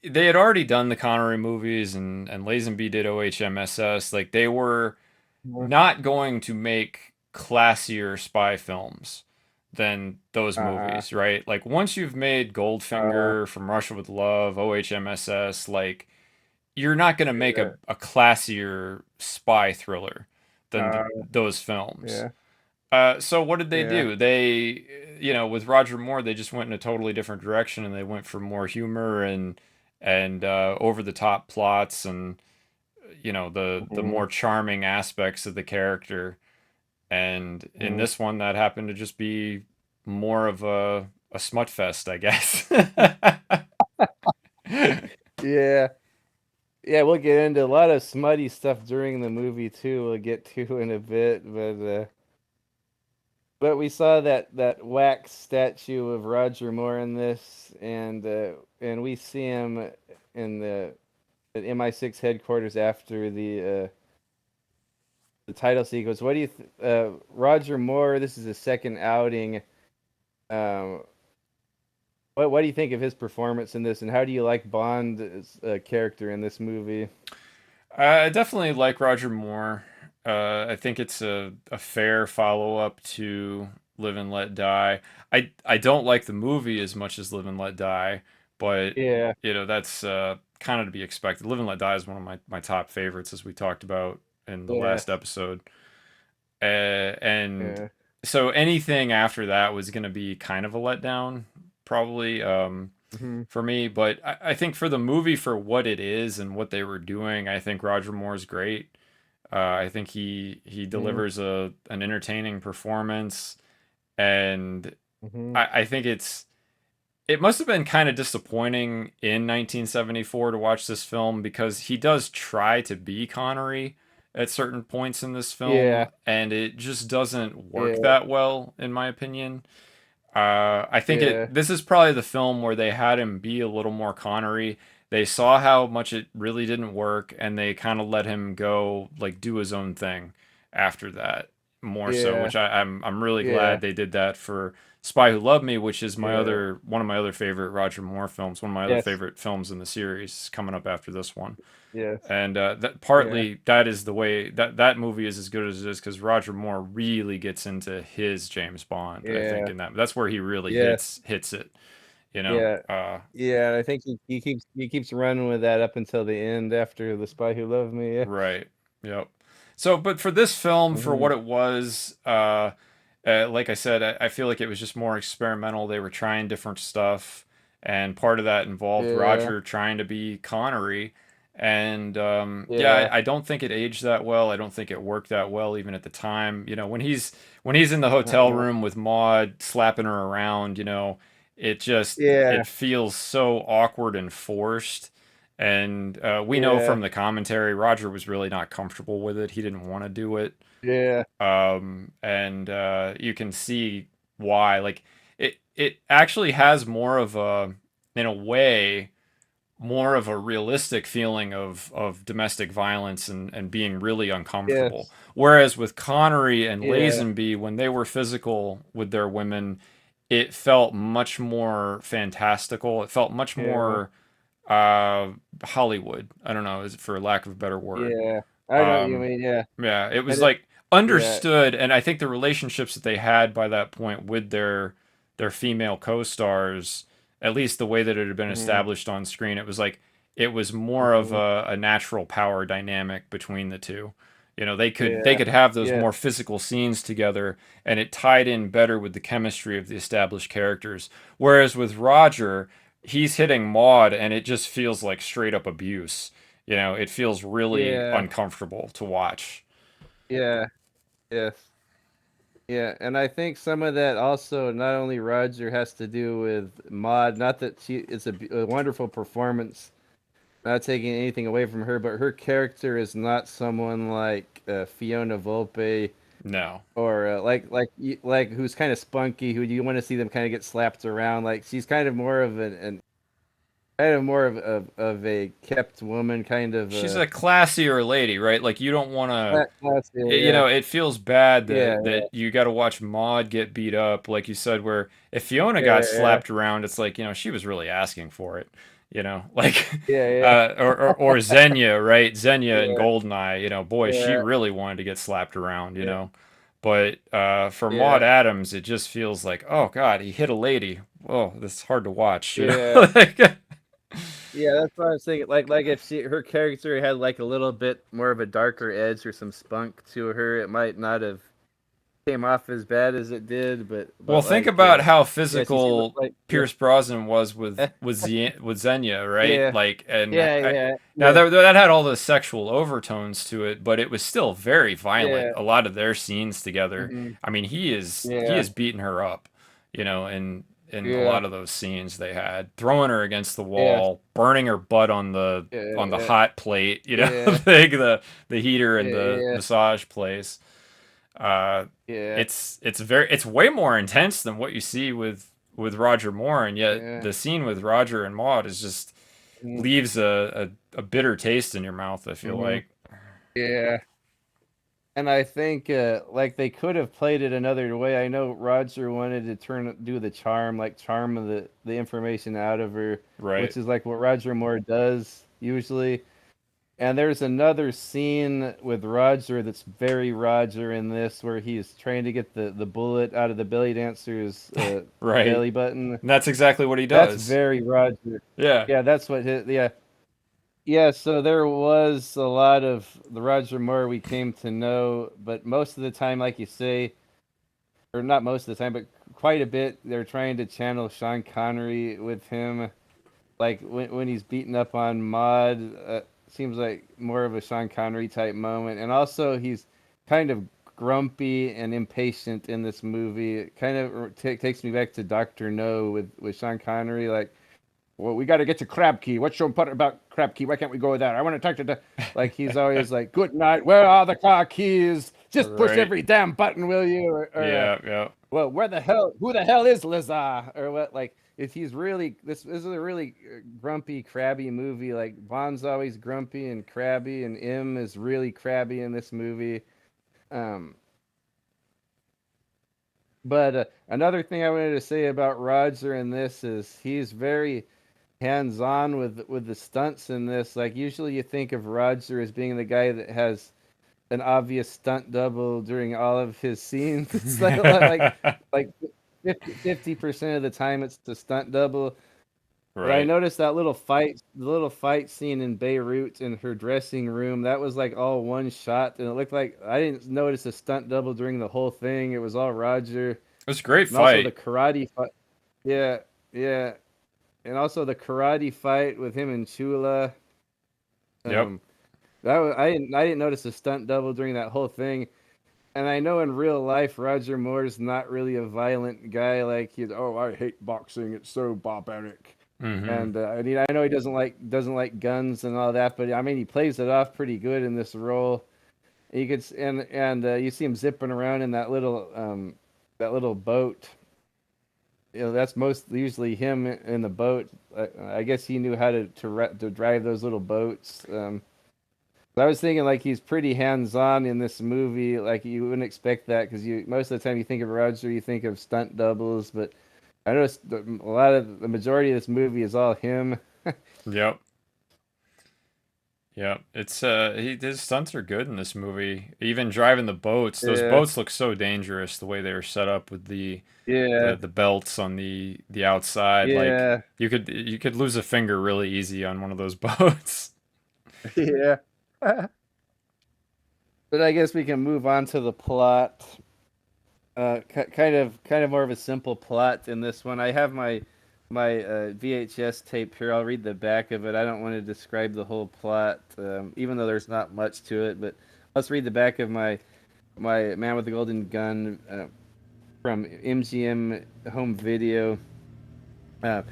they had already done the Connery movies, and Lazenby did OHMSS. Like they were Mhm. not going to make classier spy films than those Uh-uh. movies, right? Like once you've made Uh, Goldfinger, From Russia with Love, OHMSS, like you're not going to make yeah. a classier spy thriller than Uh, those films. yeah. So what did they Yeah. do? They, with Roger Moore, they just went in a totally different direction, and they went for more humor and over the top plots, and the Hmm. more charming aspects of the character. And in Mhm. this one, that happened to just be more of a smut fest, I guess. Yeah. Yeah, we'll get into a lot of smutty stuff during the movie too. We'll get to in a bit, but we saw that wax statue of Roger Moore in this, and we see him in the at MI6 headquarters after the title sequence. What do you Roger Moore? This is his second outing. Um, what do you think of his performance in this, and how do you like Bond's character in this movie? I definitely like Roger Moore. I think it's a fair follow up to Live and Let Die. I don't like the movie as much as Live and Let Die, but Yeah, that's kind of to be expected. Live and Let Die is one of my top favorites, as we talked about in the yeah, last episode. And yeah. so anything after that was going to be kind of a letdown, probably. Hmm. For me. But I think for the movie, for what it is and what they were doing, I think Roger Moore's great. I think he Hmm. delivers an entertaining performance, and Hmm. I think it must have been kind of disappointing in 1974 to watch this film because he does try to be Connery at certain points in this Yeah, film, and it just doesn't work yeah, that well, in my opinion. I think yeah, this is probably the film where they had him be a little more Connery. They saw how much it really didn't work, and they kind of let him go, like do his own thing after that, more so. yeah, Which I'm really yeah, glad they did that for Spy Who Loved Me, which is my yeah. other one of my other favorite Roger Moore films, one of my other Yes, favorite films in the series coming up after this one. yes, And that yeah. partly that is the way that movie is as good as it is because Roger Moore really gets into his James Bond. I think Yeah. in that's where he really Yes. hits it. You know, Yeah. Yeah. I think he keeps running with that up until the end after The Spy Who Loved Me. Yeah. right. Yep. So, but for this film, for Hmm. what it was, like I said, I feel like it was just more experimental. They were trying different stuff, and part of that involved Yeah. Roger trying to be Connery. And yeah, Yeah. I don't think it aged that well. I don't think it worked that well even at the time. When he's in the hotel Uh-uh. room with Maud slapping her around, Yeah. it feels so awkward and forced. And we know Yeah. from the commentary, Roger was really not comfortable with it. He didn't want to do it. Yeah. And you can see why. Like it actually has more of in a way, more of a realistic feeling of domestic violence and being really uncomfortable. Yes. Whereas with Connery and Yeah. Lazenby, when they were physical with their women, it felt much more fantastical. It felt much Yeah. more Hollywood. I don't know, is for lack of a better word. Yeah. I know what you Um, mean. Yeah. yeah, it I was just. like Yeah. understood, and I think the relationships that they had by that point with their female co-stars, at least the way that it had been Hmm. established on screen, it was like it was more of Hmm. a natural power dynamic between the two. They Yeah. could have those Yeah. more physical scenes together, and it tied in better with the chemistry of the established characters. Whereas with Roger, he's hitting Maud, and it just feels like straight up abuse. It feels really Yeah. uncomfortable to watch. Yeah. Yes. Yeah, and I think some of that also not only Roger has to do with Maud. Not that it's a wonderful performance, not taking anything away from her, but her character is not someone like Fiona Volpe No. or like who's kind of spunky, who you want to see them kind of get slapped around. Like she's kind of more of an kind of more of a kept woman, kind of She's a classier lady, right? Like you don't want to classy. Yeah, it feels bad yeah, that you got to watch Maud get beat up, like you said. Where if Fiona got yeah, yeah, slapped around, it's like she was really asking for it, like yeah, yeah, or Xenia, right? Xenia and yeah, Goldeneye, boy, she yeah, really wanted to get slapped around, yeah, But for Maud yeah. Adams, it just feels like, oh God, he hit a lady. Oh, that's hard to watch, Yeah. Like, Yeah, that's what I was thinking. Like if her character had like a little bit more of a darker edge or some spunk to her, it might not have came off as bad as it did, Well, but think like about how yeah, she looked physical like Pierce Brosnan was with Xenia, right? yeah, Like, and yeah, yeah, now yeah, that had all the sexual overtones to it, but it was still very violent. yeah, A lot of their scenes together. mhm, I mean, he yeah, is beating her up, in a yeah, lot of those scenes they had, throwing her against the yeah, wall, burning her butt on the yeah, hot plate, yeah, like the heater in the yeah, massage place. Uh, yeah, it's way more intense than what you see with Roger Moore, and yet yeah, the scene with Roger and Maude is just mhm, leaves a bitter taste in your mouth, I feel mhm, like. yeah. And I think like they could have played it another way. I know Roger wanted to do the charm, like charm of the information out of her, Right. which is like what Roger Moore does usually. And there's another scene with Roger that's very Roger in this, where he's trying to get the bullet out of the belly dancer's Right. belly button. And that's exactly what he That's does. very Roger. Yeah. Yeah, that's what his, yeah. Yeah, so there was a lot of the Roger Moore we came to know, but most of the time, like you say, or not most of the time, but quite a bit, they're trying to channel Sean Connery with him. Like when he's beating up on Maud, seems like more of a Sean Connery type moment. And also, he's kind of grumpy and impatient in this movie. It kind of takes me back to Doctor No with Sean Connery, like, well, we got to get to Crab Key. What's so important about Crab Key? Why can't we go there? I want to talk to the. Like, he's always like, good night. Where are the car keys? Just push Right. every damn button, will you? Yeah, yeah. Well, who the hell is Liza? Or what? Like, if he's really, this is a really grumpy, crabby movie. Like, Bond's always grumpy and crabby, and M is really crabby in this movie. Um, but another thing I wanted to say about Roger in this is he's very hands-on with the stunts in this. Like usually you think of Roger as being the guy that has an obvious stunt double during all of his scenes. It's like 50% of the time it's the stunt double. But I Right. noticed the little fight scene in Beirut in her dressing room, that was like all one shot, and it looked like I didn't notice a stunt double during the whole thing. It was all Roger, It was a great and also the fight. karate fight. Yeah, yeah, and also the karate fight with him and Chula. Yep. Um, I didn't notice a stunt double during that whole thing. And I know in real life Roger Moore's not really a violent guy. Like he's, oh, I hate boxing. It's so barbaric. Mm-hmm. And I mean, I know he doesn't like guns and all that, but I mean, he plays it off pretty good in this role. You could and you see him zipping around in that little boat. You know, that's most usually him in the boat. I guess he knew how to drive those little boats. I was thinking like he's pretty hands-on in this movie. Like you wouldn't expect that because you most of the time you think of Roger, you think of stunt doubles, but I noticed the majority of this movie is all him. Yep. Yep. It's his stunts are good in this movie. Even driving the boats, those Yeah, boats look so dangerous the way they were set up with yeah, the belts on the outside. Like yeah, you could lose a finger really easy on one of those boats. yeah. But I guess we can move on to the plot. Kind of more of a simple plot in this one. I have my VHS tape here. I'll read the back of it. I don't want to describe the whole plot, even though there's not much to it. But let's read the back of my Man with the Golden Gun from MGM Home Video. Uh,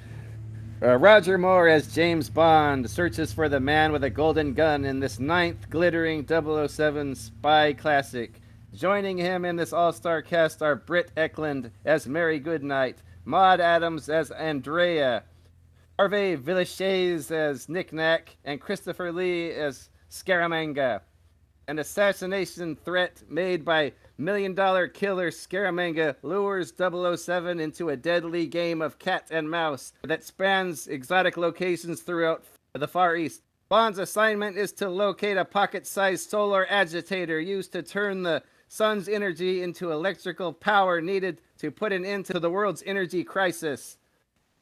Roger Moore as James Bond searches for the man with a golden gun in this ninth glittering 007 spy classic. Joining him in this all-star cast are Britt Eklund as Mary Goodnight, Maud Adams as Andrea, Harvey Villachez as Nick Nack, and Christopher Lee as Scaramanga. An assassination threat made by million-dollar killer Scaramanga lures 007 into a deadly game of cat and mouse that spans exotic locations throughout the Far East. Bond's assignment is to locate a pocket-sized solar agitator used to turn the sun's energy into electrical power needed to put an end to the world's energy crisis.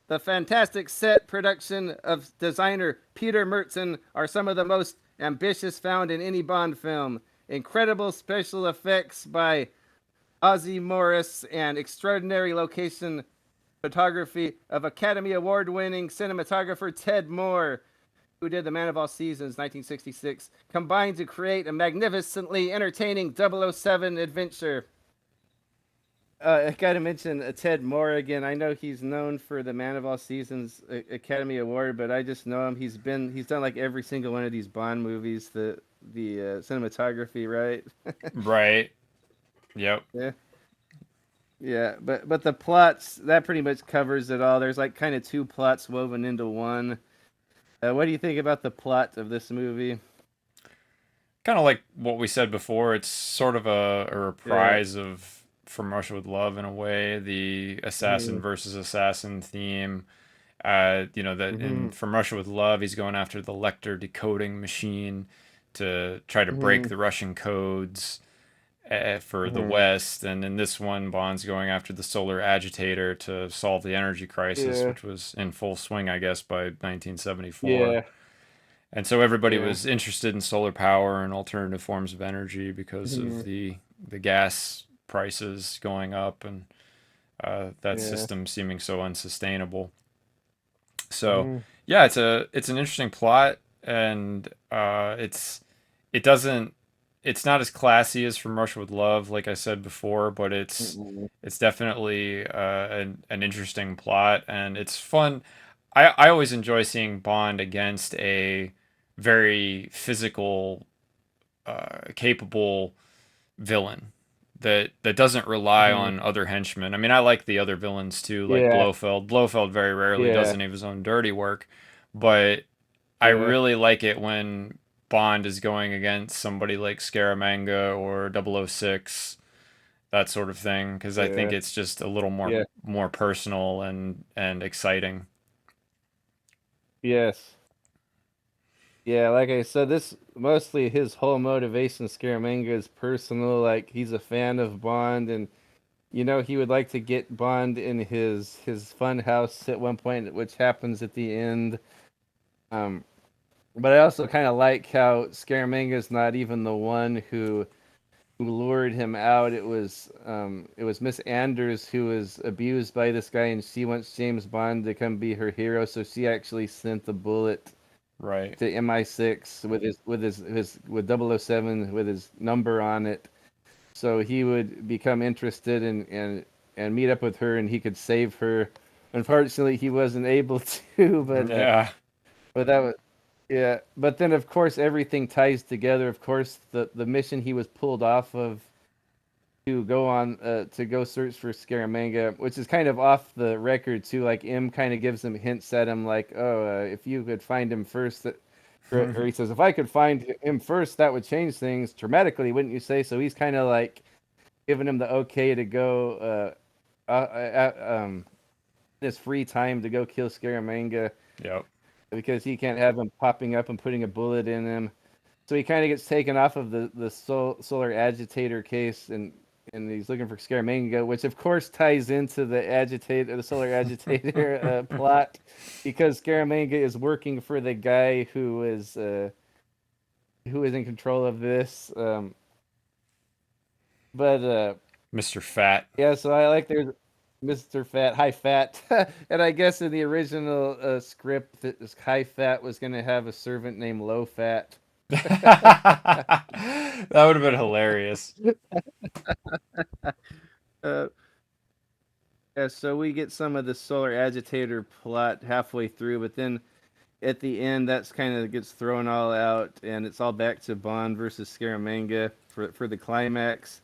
The fantastic set production of designer Peter Merton are some of the most ambitious found in any Bond film. Incredible special effects by Ozzie Morris, and extraordinary location photography of Academy Award-winning cinematographer Ted Moore, who did The Man of All Seasons, 1966, combined to create a magnificently entertaining 007 adventure. I gotta mention Ted Moore again. I know he's known for the Man of All Seasons Academy Award, but I just know him. He's done like every single one of these Bond movies. The cinematography, right? Right. Yep. Yeah, yeah. But the plots, that pretty much covers it all. There's like kind of two plots woven into one. What do you think about the plot of this movie? Kind of like what we said before. It's sort of a Yeah. reprise of From Russia with Love in a way. The assassin Mhm. versus assassin theme. That in Mhm. From Russia with Love, he's going after the Lecter decoding machine to try to break Mhm. the Russian codes for the Mhm. West, and in this one, Bond's going after the solar agitator to solve the energy crisis, Yeah. which was in full swing, I guess, by 1974. Yeah. And so everybody Yeah. was interested in solar power and alternative forms of energy because of Mhm. the gas prices going up and that Yeah. system seeming so unsustainable. So Mhm. yeah, it's an interesting plot, and it doesn't it's not as classy as From Russia with Love, like I said before, but Mhm. it's definitely an interesting plot, and it's fun. I always enjoy seeing Bond against a very physical, capable villain that doesn't rely Mhm. on other henchmen. I mean, I like the other villains too, like Yeah. Blofeld. Blofeld very rarely does Yeah. any of his own dirty work, but I Yeah. really like it when Bond is going against somebody like Scaramanga or 006, that sort of thing, because I think Yeah. it's just a little Yeah. more personal and exciting. Yes. Yeah, like I said, this mostly his whole motivation, Scaramanga, is personal. Like he's a fan of Bond, and he would like to get Bond in his fun house at one point, which happens at the end. Um, but I also kind of like how Scaramanga is not even the one who lured him out. It was Miss Anders who was abused by this guy, and she wants James Bond to come be her hero. So she actually sent the bullet Right. to MI6 with 007 with his number on it, so he would become interested and meet up with her, and he could save her. Unfortunately, he wasn't able to, Yeah. but that was yeah. But then, of course, everything ties together. Of course, the mission he was pulled off of to go search for Scaramanga, which is kind of off the record too. Like M kind of gives him hints at him, like, "Oh, if you could find him first, or he says, if I could find him first, that would change things dramatically, wouldn't you say?" So he's kind of like giving him the okay to go his free time to go kill Scaramanga Yep. because he can't have him popping up and putting a bullet in him. So he kind of gets taken off of the solar agitator case, and he's looking for Scaramanga, which of course ties into the solar agitator plot, because Scaramanga is working for the guy who is in control of this. But Mr. Fat. yeah, so I like there's Mr. Fat, High Fat, and I guess in the original script, that this High Fat was going to have a servant named Low Fat. That would have been hilarious. Uh, yeah, so we get some of the solar agitator plot halfway through, but then at the end, that's kind of gets thrown all out, and it's all back to Bond versus Scaramanga for the climax.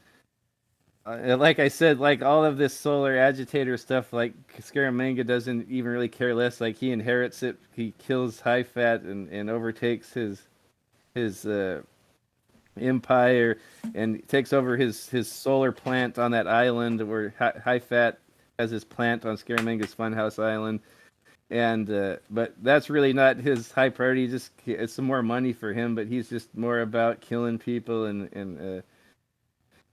Like I said, like all of this solar agitator stuff, like Scaramanga doesn't even really care less. Like he inherits it. He kills High Fat and overtakes his empire and takes over his solar plant on that island where High Fat has his plant on Scaramanga's Funhouse Island. And but that's really not his high priority. Just it's some more money for him, but he's just more about killing people and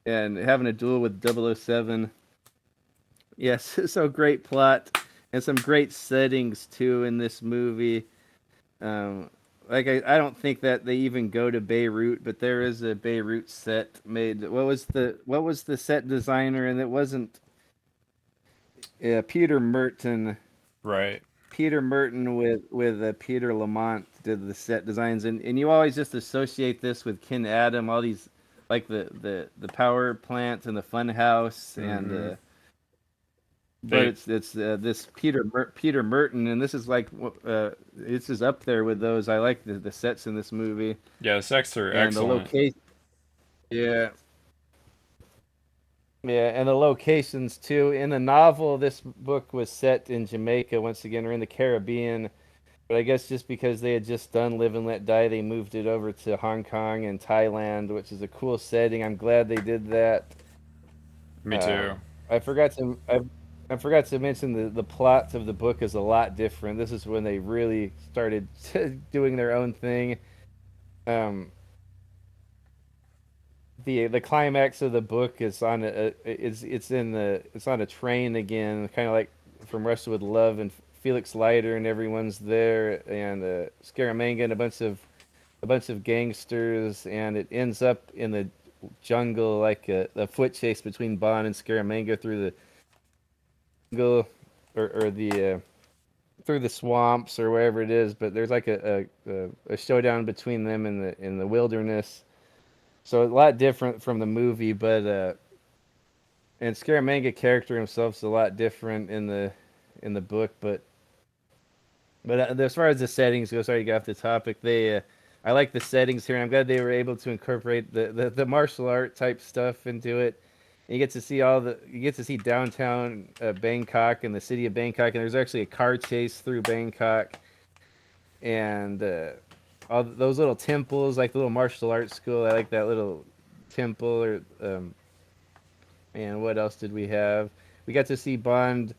having a duel with 007. Yes, so great plot and some great settings too in this movie. Um, I don't think that they even go to Beirut, but there is a Beirut set made. What was the set designer? And it wasn't Peter Merton. Right. Peter Merton with Peter Lamont did the set designs, and you always just associate this with Ken Adam, all these like the power plant and the fun house, and but They, it's this Peter Merton, and this is like this is up there with those. I like the sets in this movie yeah, the sets are and the excellent. location. Yeah, yeah, and the locations too. In the novel, this book was set in Jamaica once again, or in the Caribbean. But I guess just because they had just done Live and Let Die, they moved it over to Hong Kong and Thailand, which is a cool setting. I'm glad they did that. Me too. Um, I forgot to I forgot to mention the plot of the book is a lot different. This is when they really started doing their own thing. Um, the climax of the book is on it's on a train again, kind of like from Russia with Love, and Felix Leiter and everyone's there, and Scaramanga and a bunch of gangsters, and it ends up in the jungle like a foot chase between Bond and Scaramanga through the jungle or the through the swamps or wherever it is. But there's like a showdown between them in the wilderness. So a lot different from the movie, but and Scaramanga character himself is a lot different in the book, but as far as the settings go, sorry to get off the topic. I like the settings here. And I'm glad they were able to incorporate the martial art type stuff into it. And you get to see downtown Bangkok and the city of Bangkok, and there's actually a car chase through Bangkok, and all those little temples, like the little martial arts school. I like that little temple. Or and what else did we have? We got to see Bond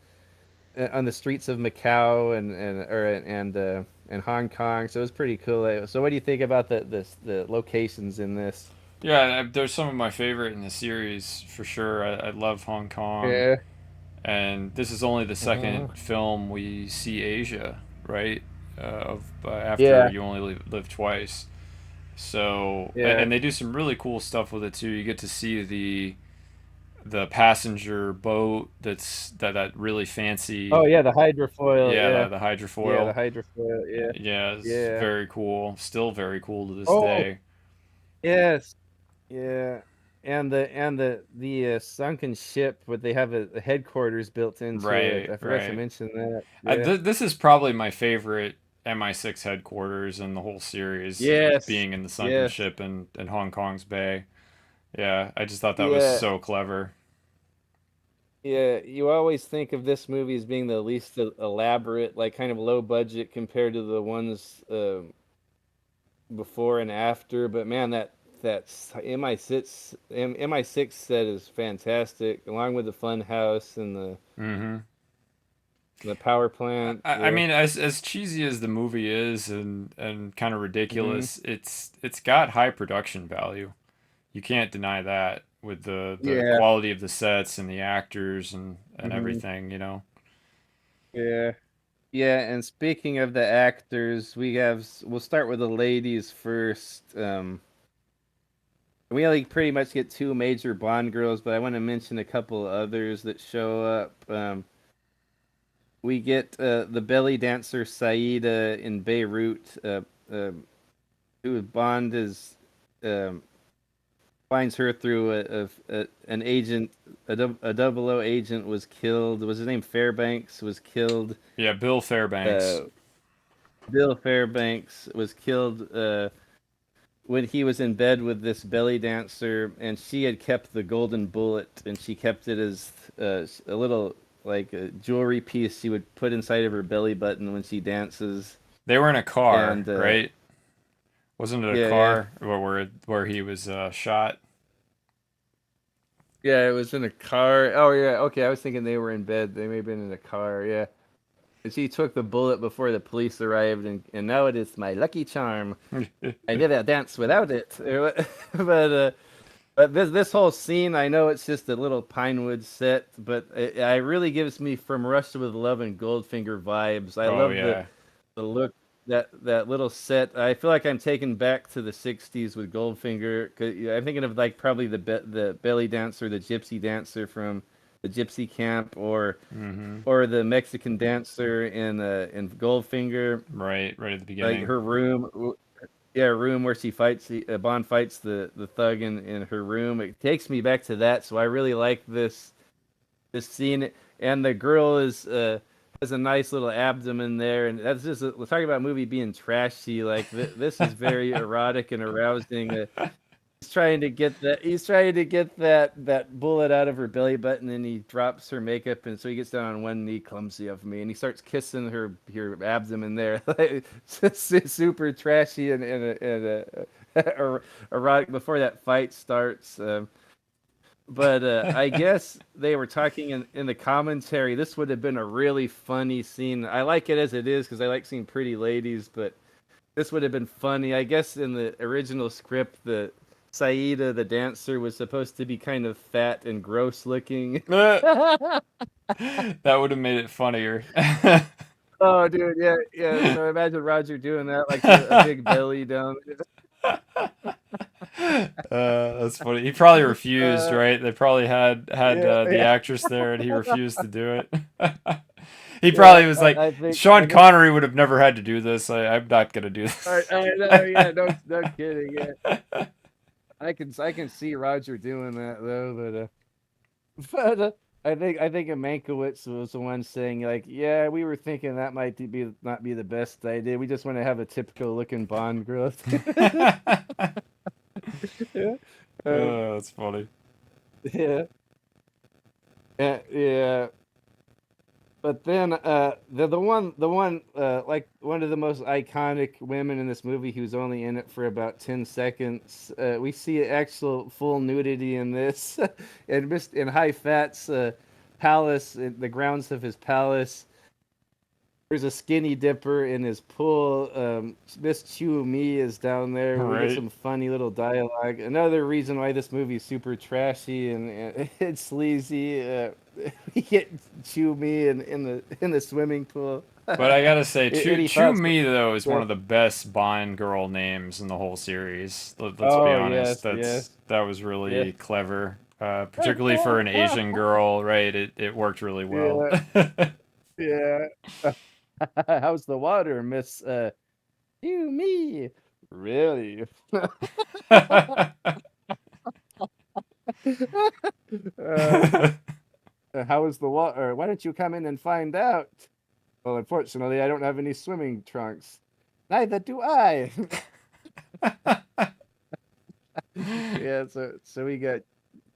on the streets of Macau and Hong Kong. So it was pretty cool. So what do you think about the locations in this? Yeah, there's some of my favorite in the series for sure. I love Hong Kong, Yeah. and this is only the second Uh-huh. film we see Asia, right? After Yeah. You Only Live Twice. So, Yeah. and they do some really cool stuff with it too. You get to see the passenger boat that really fancy. Oh yeah, the hydrofoil. Yeah, Yeah. the Yeah, the hydrofoil. hydrofoil. Yeah. Yeah, it's Yeah. very cool. Still very cool to this Oh day. yes. Yeah. And the sunken ship, but they have a headquarters built into it. Right, I forgot to right. mention that. Yeah. This is probably my favorite MI6 headquarters in the whole series, Yes. being in the sunken Yes. ship in Hong Kong's bay. Yeah, I just thought that was Yeah. so clever. Yeah, you always think of this movie as being the least elaborate, like kind of low budget compared to the ones before and after. But man, that's MI6 set is fantastic, along with the fun house and Hmm. the power plant. I Yeah. mean, as cheesy as the movie is and kind of Hmm. ridiculous, it's got high production value. You can't deny that with the Yeah. quality of the sets and the actors and Hmm. everything, you know. Yeah. Yeah. And speaking of the actors, we'll start with the ladies first. We only pretty much get two major Bond girls, but I want to mention a couple others that show up. We get the belly dancer Saida in Beirut, who Bond is um, finds her through an agent, a double O agent was killed. Was his name Fairbanks? Was killed. Yeah, Bill Fairbanks. Uh, Bill Fairbanks was killed when he was in bed with this belly dancer, and she had kept the golden bullet, and she kept it as a little like a jewelry piece she would put inside of her belly button when she dances. They were in a car, And right? Wasn't it a yeah, yeah, car where he was shot? yeah, it was in a car. Oh yeah, okay. I was thinking they were in bed. They may have been in a car. Yeah. And she took the bullet before the police arrived, and now it is my lucky charm. I never dance without it. But this whole scene, I know it's just a little Pinewood set, but it really gives me From Russia with Love and Goldfinger vibes. I Oh love yeah. the look that little set. I feel like I'm taken back to the '60s with Goldfinger. 'Cause, yeah, I'm thinking of like probably the belly dancer, the gypsy dancer from the Gypsy Camp, Mm-hmm. or the Mexican dancer in Goldfinger. Right at the Like beginning. her room, yeah, room where she fights Bond fights the thug in her room. It takes me back to that, so I really like this scene. And the girl is has a nice little abdomen there, and that's just we're talking about a movie being trashy. Like this is very erotic and arousing. He's trying to get that bullet out of her belly button, and he drops her makeup, and so he gets down on one knee, clumsy of me, and he starts kissing her abdomen there. Like, super trashy and erotic before that fight starts. But I guess they were talking in the commentary. This would have been a really funny scene. I like it as it is because I like seeing pretty ladies, but this would have been funny. I guess in the original script, the Saida, the dancer, was supposed to be kind of fat and gross looking. That would have made it funnier. Oh, dude, yeah, yeah. So imagine Roger doing that, like a big belly down. That's funny. He probably refused, Uh, right? They probably had yeah, the yeah, actress there, and he refused to do it. He yeah. probably was like, I Sean think, Connery would have never had to do this. I'm not gonna do this. I know, yeah, no kidding, yeah. I can see Roger doing that though, but I think Mankiewicz was the one saying like, yeah, we were thinking that might be not be the best idea. We just want to have a typical looking Bond girl. Yeah. Oh, that's funny. Yeah. Yeah. But then the one like one of the most iconic women in this movie who's only in it for about 10 seconds. We see actual full nudity in this in High Fat's palace, in the grounds of his palace. There's a skinny dipper in his pool. Miss Chew Me is down there. We get Right. some funny little dialogue. Another reason why this movie is super trashy and it's sleazy. We get Chew Me in the swimming pool. But I gotta say, Any Chew thoughts? Me though is one Yeah. of the best Bond girl names in the whole series. Let's be Oh honest. yes, yes, That was yeah, really clever, particularly for an Asian girl, right? It worked really well. yeah, yeah. How's the water, Miss Chew Me? Really? uh, how is the water? Why don't you come in and find out? Well, unfortunately, I don't have any swimming trunks. Neither do I. Yeah, so we got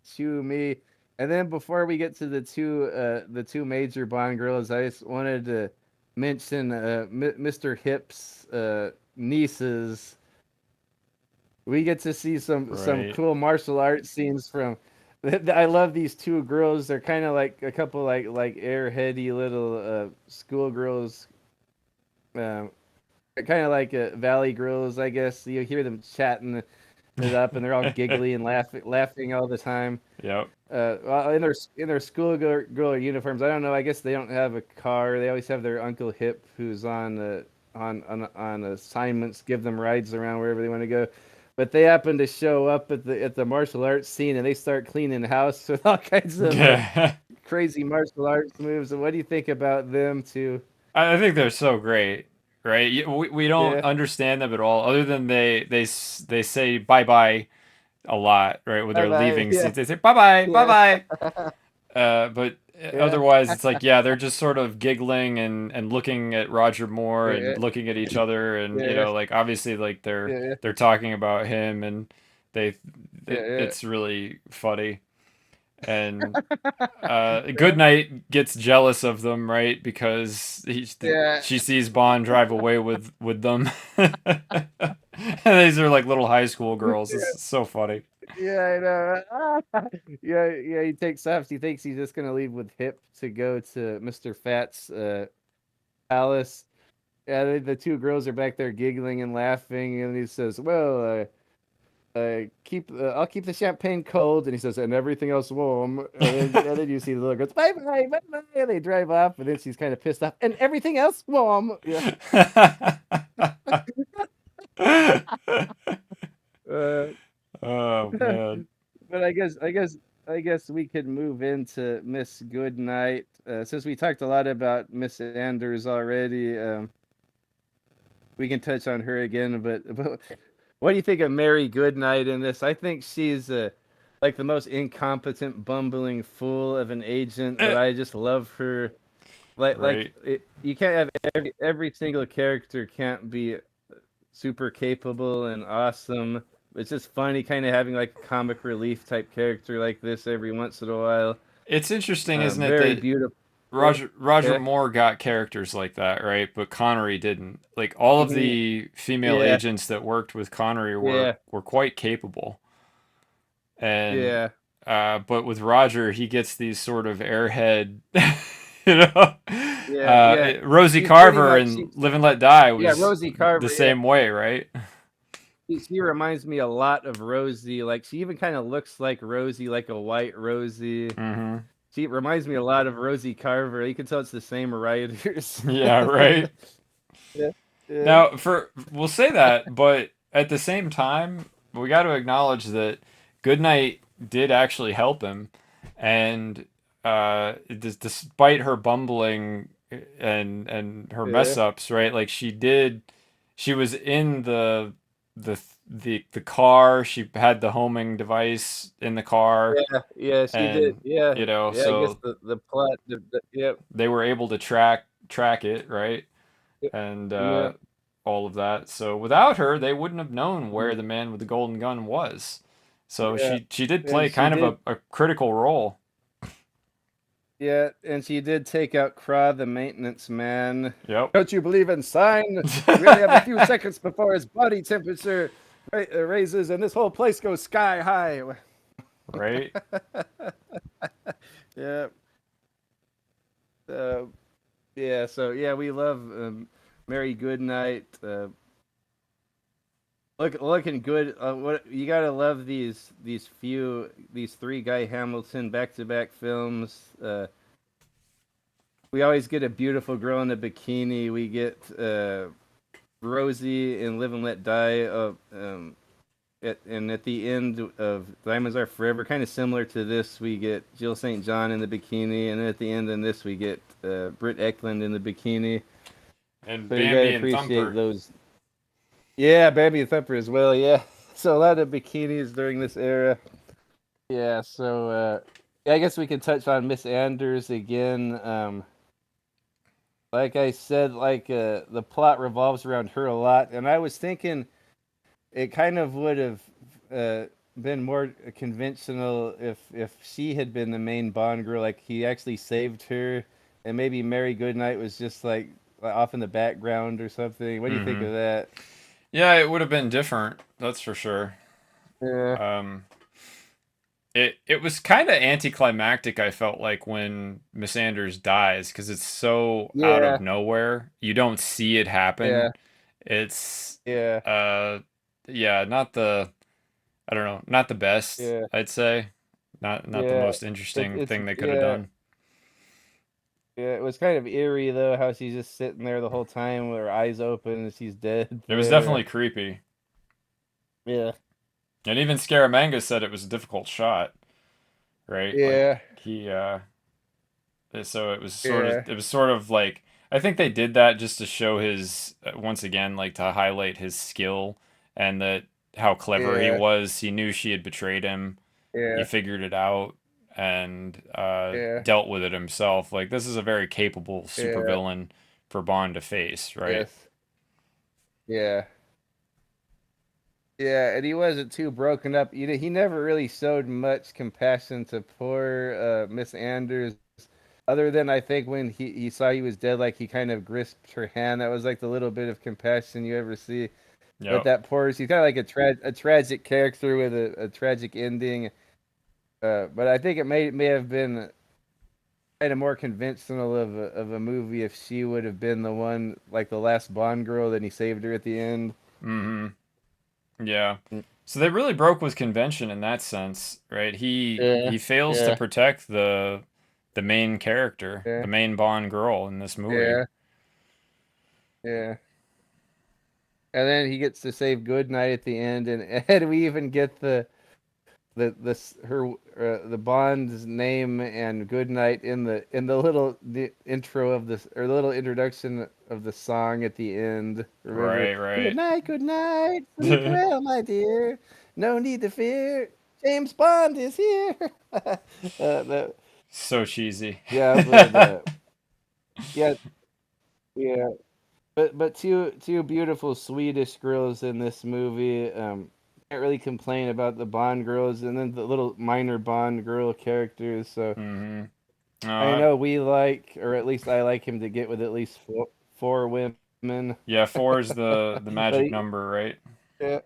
Chew Me, and then before we get to the two major Bond girls, I just wanted to mention Mr. Hip's nieces. We get to see some Right. cool martial arts scenes from. I love these two girls. They're kind of like a couple like airheady little schoolgirls, kind of like Valley girls, I guess. You hear them chatting it up, and they're all giggly and laughing all the time. Yep. Well, in their schoolgirl uniforms, I don't know. I guess they don't have a car. They always have their Uncle Hip, who's on assignments, give them rides around wherever they want to go. But they happen to show up at the martial arts scene, and they start cleaning house with all kinds of Yeah. crazy martial arts moves. And what do you think about them too? I think they're so great, right? We don't Yeah, understand them at all, other than they say bye bye a lot, right? When bye they're bye. leaving Yeah, scenes, they say bye bye, bye yeah, bye. But yeah, otherwise, it's like, yeah, they're just sort of giggling and looking at Roger Moore and yeah, looking at each other, and yeah, like obviously, like yeah, they're talking about him, and they yeah, it's really funny. And yeah, Goodnight gets jealous of them, right? Because yeah. she sees Bond drive away with them. And these are like little high school girls. Yeah. It's so funny. Yeah, I know. Yeah, yeah. He takes off. He thinks he's just gonna leave with Hip to go to Mr. Fat's palace. Yeah, the two girls are back there giggling and laughing, and he says, "Well, I'll keep the champagne cold," and he says, "and everything else warm." And then you see the little girls, "Bye bye, bye bye," and they drive off, and then she's kind of pissed off, and everything else warm. Yeah, Uh, Oh man. but I guess we could move into Miss Goodnight. Since we talked a lot about Miss Anders already, we can touch on her again. But what do you think of Mary Goodnight in this? I think she's like the most incompetent, bumbling fool of an agent, but I just love her. Right. You can't have every single character can't be super capable and awesome. It's just funny kind of having like a comic relief type character like this every once in a while. It's interesting, isn't it, Very that beautiful. Yeah. Roger Yeah. Moore got characters like that, right? But Connery didn't. Like all of Mhm. the female Yeah. agents that worked with Connery Yeah. were quite capable. And Yeah. but with Roger, he gets these sort of airhead, you know. Yeah. Yeah. Rosie She's pretty Carver much in Live and Let Die yeah, was Rosie the Carver. Yeah. same way, right? She reminds me a lot of Rosie. Like she even kind of looks like Rosie, like a white Rosie. Mm-hmm. She reminds me a lot of Rosie Carver. You can tell it's the same writers. Yeah, right. Yeah. Yeah. Now, we'll say that, but at the same time, we got to acknowledge that Goodnight did actually help him, and despite her bumbling and her mess Yeah. ups, right? Like she was in the car. She had the homing device in the car, Yeah, yeah, she did. and Yeah, yeah. I guess so the plot. Yep, they were able to track it, right? yep, And yep. all of that. So without her, they wouldn't have known where Mm, the man with the golden gun was. So yeah, she did and play she kind of did. a critical role. Yeah, and she did take out Craw, the maintenance man. Yep. Don't you believe in sign? We only have a few seconds before his body temperature raises, and this whole place goes sky high. Right. Yeah, uh, yeah. So yeah, we love Mary Goodnight. Looking good. What you gotta love these three Guy Hamilton back to back films. We always get a beautiful girl in a bikini. We get Rosie in Live and Let Die. And at the end of Diamonds Are Forever, kind of similar to this, we get Jill St. John in the bikini, and then at the end in this we get Britt Eklund in the bikini. And So you gotta Bambi and appreciate Thumper. those. Yeah, Bambi and Thumper as well. Yeah, so a lot of bikinis during this era. Yeah, so I guess we can touch on Miss Anders again. Like I said, the plot revolves around her a lot, and I was thinking it kind of would have been more conventional if she had been the main Bond girl, like he actually saved her, and maybe Mary Goodnight was just like off in the background or something. What do you think Mm-hmm. of that? Yeah, it would have been different. That's for sure. Yeah, Um, it was kind of anticlimactic. I felt like when Miss Anders dies because it's so out of yeah, nowhere. You don't see it yeah, happen. It's yeah, uh, yeah, not the I don't know, not the best, yeah, I'd say. Not the yeah. most interesting It's thing they could have yeah. done. Yeah, it was kind of eerie though, how she's just sitting there the whole time with her eyes open and she's dead It was there. definitely creepy. Yeah. And even Scaramanga said it was a difficult shot, right? Like Yeah. he so Yeah. it was sort of like I think they did that just to show his once again like to highlight his skill and that how clever he Yeah. was. He knew she had betrayed him. He Yeah. figured it out and Yeah. dealt with it himself. Like this is a very capable Yeah. supervillain for Bond to face, right? Yes. Yeah. Yeah, and he wasn't too broken up. He never really showed much compassion to poor Miss Anders, other than I think when he saw he was dead, like he kind of grasped her hand. That was like the little bit of compassion you ever see. But Yep. that poor, she's kind of like a tragic character with a tragic ending. But I think it may have been kind of more conventional of a movie if she would have been the one, like the last Bond girl, then he saved her at the end. Mm-hmm. Yeah. Mm. So they really broke with convention in that sense, right? Yeah, He fails to yeah, protect the main character, yeah, the main Bond girl in this movie. yeah, yeah. and then he gets to save Goodnight at the end, and we even get the Bond's name and Goodnight in the intro of this, or the little introduction of the song at the end. Remember, Right. good night, sleep well, my dear. No need to fear. James Bond is here. The, So cheesy. yeah, but yeah, yeah. But two beautiful Swedish girls in this movie. Can't really complain about the Bond girls, and then the little minor Bond girl characters. So Mm-hmm. I know we like, or at least I like him to get with at least four women. Yeah, 4 is the But magic number, right? yeah,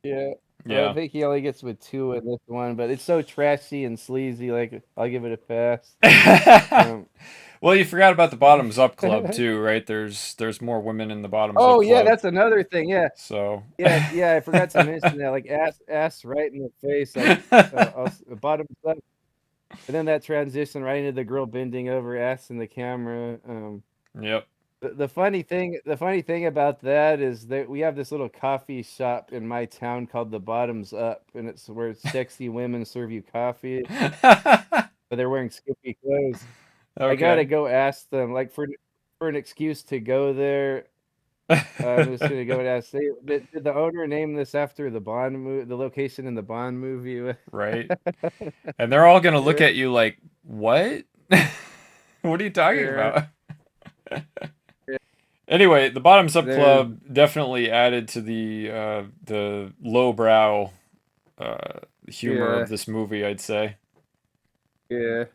yeah. But I Yeah. think he only gets with two in this one. But it's so trashy and sleazy. Like, I'll give it a pass. Um, Well, you forgot about the Bottoms Up Club too, right? There's more women in the Bottoms Up oh yeah, Club. that's another thing. Yeah. So Yeah, I forgot to mention that. Like, ass right in the face, like bottom up, and then that transition right into the girl bending over, ass in the camera. Yep. The funny thing about that is that we have this little coffee shop in my town called the Bottoms Up, and it's where sexy women serve you coffee, but they're wearing skimpy clothes. I gotta Okay. go ask them, like, for an excuse to go there. I'm just gonna go and ask. Did the owner name this after the Bond movie, the location in the Bond movie? Right. And they're all gonna look Yeah, at you like, what? What are you talking yeah, about? yeah. Anyway, the Bottoms Up There's Club definitely added to the lowbrow humor yeah, of this movie, I'd say. yeah.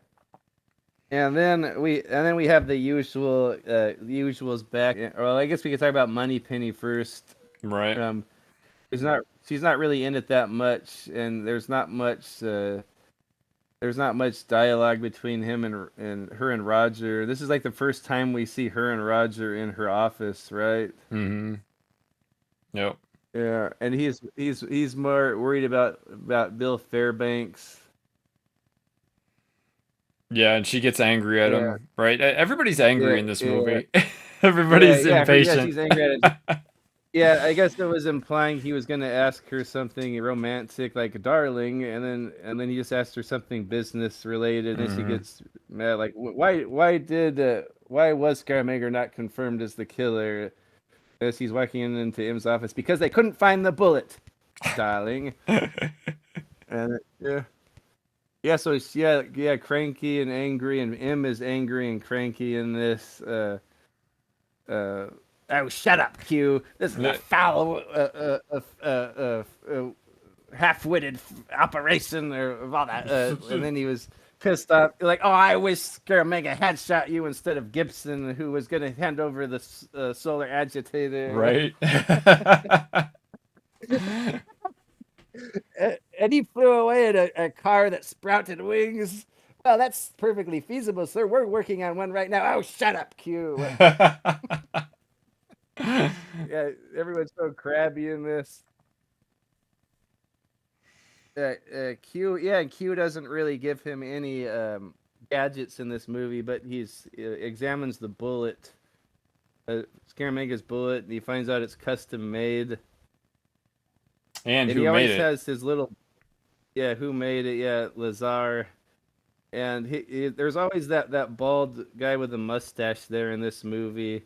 And then we have the usuals back. Well, I guess we could talk about Moneypenny first. Right. Um, she's not really in it that much, and there's not much dialogue between him and her and Roger. This is like the first time we see her and Roger in her office, right? Mm-hmm. Yep. Yeah, and he's more worried about Bill Fairbanks. Yeah, and she gets angry at Yeah, him, right? Everybody's angry yeah, in this yeah, movie. Everybody's yeah. impatient. She's angry at him. Yeah, I guess it was implying he was gonna ask her something romantic, like "darling," and then he just asked her something business related, and she Hmm. gets mad, like, why was Scaramanga not confirmed as the killer? As he's walking into M's office, because they couldn't find the bullet, darling. And yeah. Yeah, so it's, yeah, cranky and angry, and M is angry and cranky in this. Uh, oh, shut up, Q! This is a foul, half-witted operation, or of all that. And then he was pissed off, like, "Oh, I wish Scaramanga had shot you instead of Gibson, who was going to hand over the solar agitator." Right? And he flew away in a car that sprouted wings. Well, that's perfectly feasible, sir. We're working on one right now. Oh, shut up, Q. Yeah, everyone's so crabby in this. Q, yeah, and Q doesn't really give him any gadgets in this movie, but he's examines the bullet, Scaramanga's bullet, and he finds out it's custom made. And And who he made always it? has his little, yeah, who made it? Yeah, Lazar. And there's always that bald guy with a mustache there in this movie.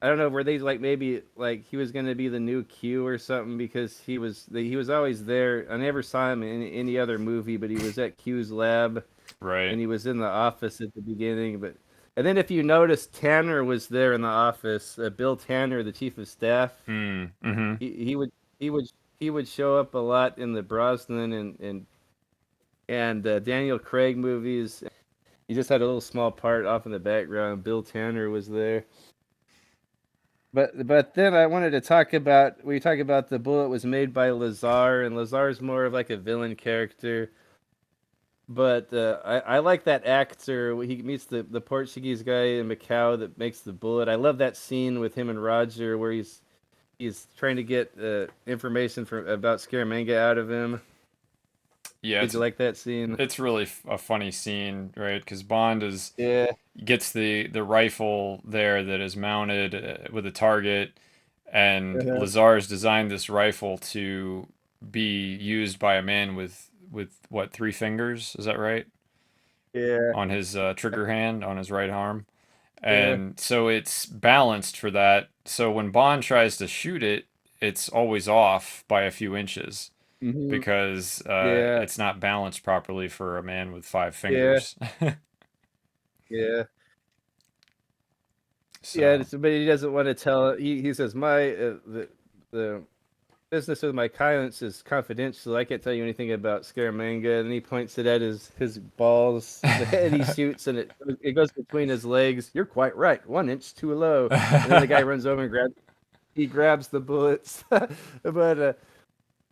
I don't know, were they like, maybe like he was gonna be the new Q or something, because he was always there. I never saw him in any other movie, but he was at Q's lab, Right. and he was in the office at the beginning. But and then if you notice, Tanner was there in the office. Bill Tanner, the chief of staff. Mm-hmm. He would he would he would show up a lot in the Brosnan and Daniel Craig movies. He just had a little small part off in the background. Bill Tanner was there. But then I wanted to talk about, we talk about the bullet was made by Lazar, and Lazar's more of like a villain character. But I like that actor. He meets the Portuguese guy in Macau that makes the bullet. I love that scene with him and Roger where he's trying to get information about Scaramanga out of him. Yeah, Did you like that scene? it's really a funny scene, right? Because Bond Yeah, gets the rifle there that is mounted with a target, and Lazar's designed this rifle to be used by a man with what, 3 fingers? Is that right? Yeah. On his trigger hand on his right arm. Yeah. And so it's balanced for that. So when Bond tries to shoot it, it's always off by a few inches Hmm. because Yeah. it's not balanced properly for a man with 5 Yeah. fingers. Yeah. Yeah. So, But he doesn't want to tell. He says my the business with my clients is confidential. I can't tell you anything about Scaramanga. And he points it at his balls, the head he shoots, and it goes between his legs. You're quite right. 1 inch too low. And then the guy runs over and grabs the bullets.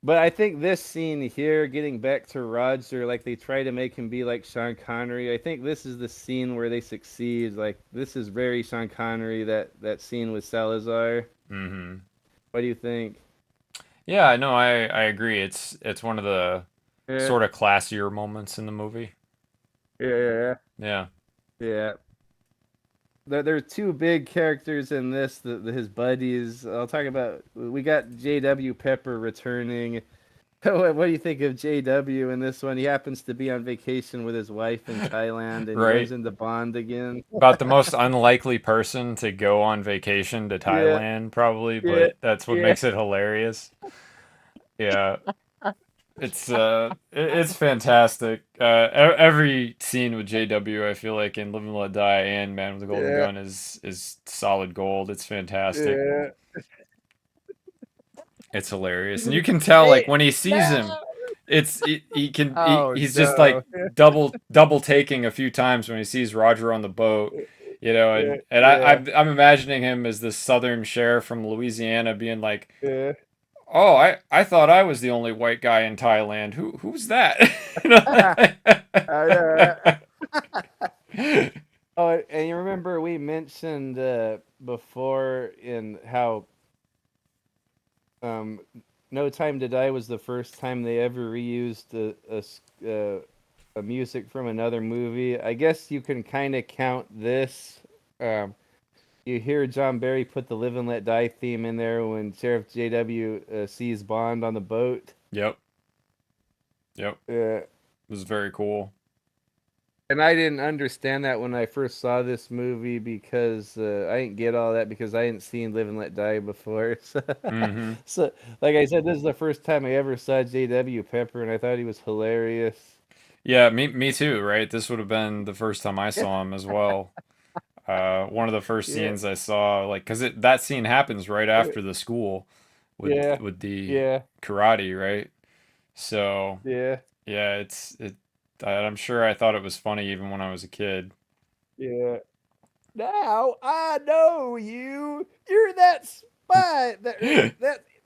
But I think this scene here, getting back to Roger, like they try to make him be like Sean Connery. I think this is the scene where they succeed. Like this is very Sean Connery. That scene with Salazar. mm-hmm. What do you think? Yeah, no, I agree. It's one of the Yeah, sort of classier moments in the movie. yeah, Yeah. yeah. There are two big characters in this. His buddies. I'll talk about. We got J.W. Pepper returning. What do you think of JW in this one? He happens to be on vacation with his wife in Thailand, and he runs Right. into Bond again. About the most unlikely person to go on vacation to Yeah, Thailand, probably, yeah, but that's what yeah, makes it hilarious. Yeah, it's fantastic. Every scene with JW, I feel like in Live and Let Die and Man with the Golden yeah, Gun is solid gold. It's fantastic. yeah. It's hilarious, and you can tell like Hey, when he sees him, no! Oh he's just no! like double taking a few times when he sees Roger on the boat, Yeah, and yeah, I'm imagining him as this Southern sheriff from Louisiana being like, yeah. "Oh, I thought I was the only white guy in Thailand. Who's that?" Yeah. Oh, and you remember we mentioned before in how um, No Time to Die was the first time they ever reused a music from another movie. I guess you can kind of count this. Um, you hear John Barry put the Live and Let Die theme in there when Sheriff JW sees Bond on the boat. Yep, yep. Uh, It was very cool. and I didn't understand that when I first saw this movie because I didn't get all that because I hadn't seen Live and Let Die before. So, Mm-hmm. so, like I said, this is the first time I ever saw J.W. Pepper, and I thought he was hilarious. Yeah, me too, right? This would have been the first time I saw him as well. One of the first Yeah, scenes I saw, like, because that scene happens right after the school yeah, with the yeah, karate, right? So yeah, yeah, I'm sure I thought it was funny even when I was a kid. yeah. Now I know you. You're that spy.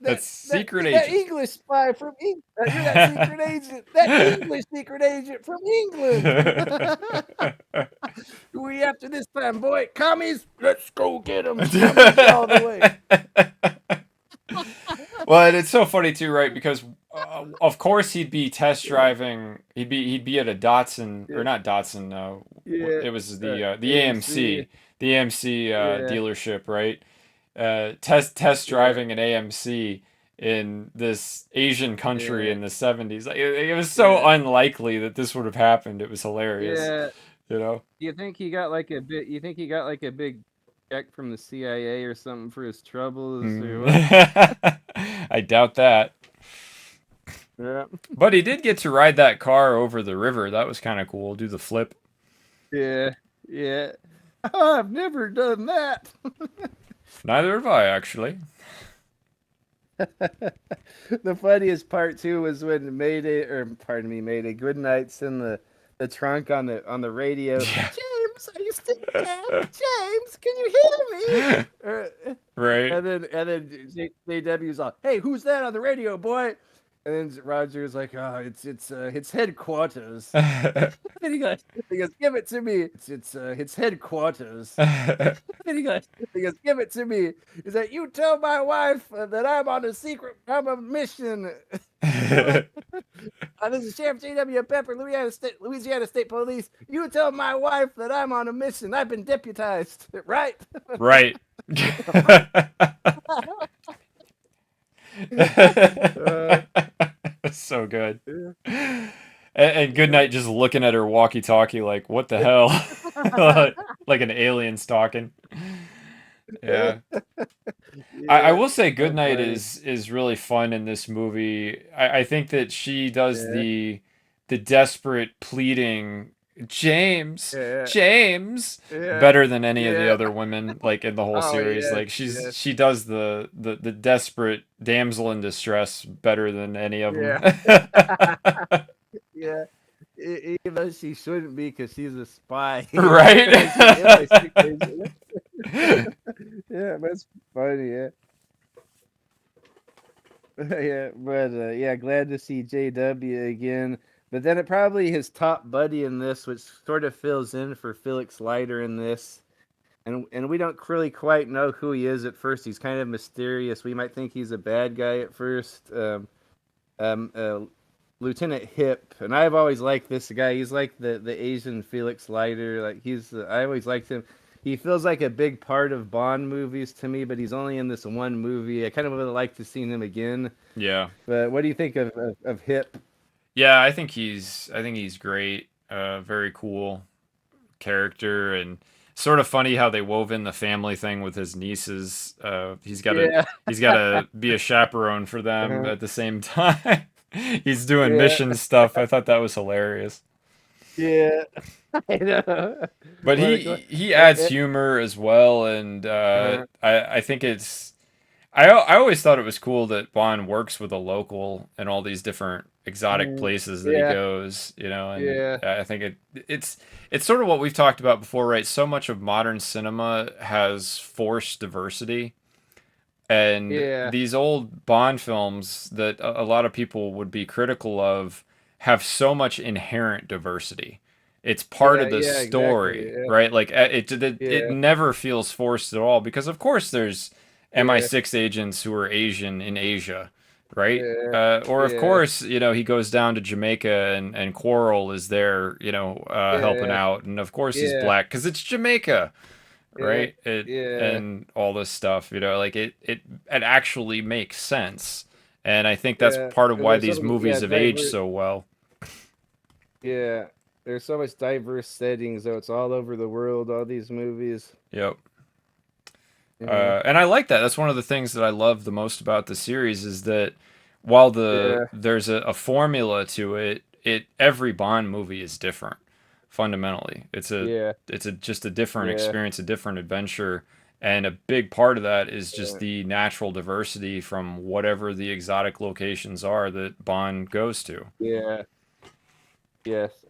That's secret That agent. English spy from England. You're that secret agent. That English secret agent from England. Who are you after this time, boy? Commies? Let's go get them. Commies all the way. Well, and it's so funny too, right? Because of course he'd be test driving. He'd be at a Datsun Yeah, or not Datsun. No, yeah. it was the AMC. AMC Yeah, dealership, right? Test yeah, driving an AMC in this Asian country yeah, in the 70s. Like, it was so yeah, unlikely that this would have happened. It was hilarious, yeah. you know. You think he got like a bit? You think he got like a big check from the CIA or something for his troubles or what? I doubt that. Yeah, But he did get to ride that car over the river. That was kind of cool. Do the flip. yeah, yeah. Oh, I've never done that. Neither have I, actually. The funniest part too was when Mayday, or pardon me, Mayday, Goodnight's in the trunk on the radio. Yeah. James, are you still there? James, can you hear me? Right. And then JW's like, "Hey, who's that on the radio, boy?" And then Roger's like, "Oh, it's headquarters." And he goes, "Give it to me." It's headquarters. And he goes, "Give it to me." He's like, "You tell my wife that I'm on a mission." This is Sheriff J.W. Pepper, Louisiana State Police. You tell my wife that I'm on a mission. I've been deputized, right? Right. Uh, So good. yeah, And yeah, Goodnight just looking at her walkie-talkie like, what the hell? Like an alien stalking. Yeah. I yeah. will say So Goodnight funny. is really fun in this movie. I think that she does Yeah, the desperate pleading James, yeah, James yeah, better than any of the yeah. other women like in the whole Oh series. yes, Like yes, she does the desperate damsel in distress better than any of them. yeah, yeah. Even though she shouldn't be, because she's a spy. She's an Right? MI6 agent. Yeah, that's funny. Yeah, yeah. But yeah, glad to see JW again. But then it probably his top buddy in this, which sort of fills in for Felix Leiter in this. And we don't really quite know who he is at first. He's kind of mysterious. We might think he's a bad guy at first. Um, uh, Lieutenant Hip, and I've always liked this guy. He's like the Asian Felix Leiter. Like I always liked him. He feels like a big part of Bond movies to me, but he's only in this one movie. I kind of would have liked to see him again. Yeah. But what do you think of Hip? Yeah, I think he's great. Very cool character and sort of funny how they wove in the family thing with his nieces. Yeah, He's got to be a chaperone for them uh-huh. at the same time. He's doing Yeah, mission stuff. I thought that was hilarious. yeah. I know. But What he adds humor as well, and uh, I think I always thought it was cool that Bond works with a local in all these different exotic places that he yeah, goes, and yeah, I think it's sort of what we've talked about before, right? So much of modern cinema has forced diversity, and yeah, these old Bond films that a lot of people would be critical of have so much inherent diversity. It's part yeah, of the yeah. Exactly. story, Yeah, right? Like it yeah, never feels forced at all because of course there's yeah, MI6 agents who are Asian in Asia, right? yeah, Or of yeah, course, he goes down to Jamaica and Quarrel is there, helping yeah, out, and of course he's yeah, black because it's Jamaica, yeah, right? It yeah, and all this stuff, like it actually makes sense, and I think that's yeah. part of Because why there's so these many, yeah, movies have aged diverse. so well. Yeah, there's so much diverse settings, though. It's all over the world. All these movies. Yep. Yeah, And I like that. That's one of the things that I love the most about the series is that while yeah, there's a formula to it, every Bond movie is different fundamentally. yeah, It's just a different yeah, experience, a different adventure, and a big part of that is just yeah, the natural diversity from whatever the exotic locations are that Bond goes to. yeah. Yes.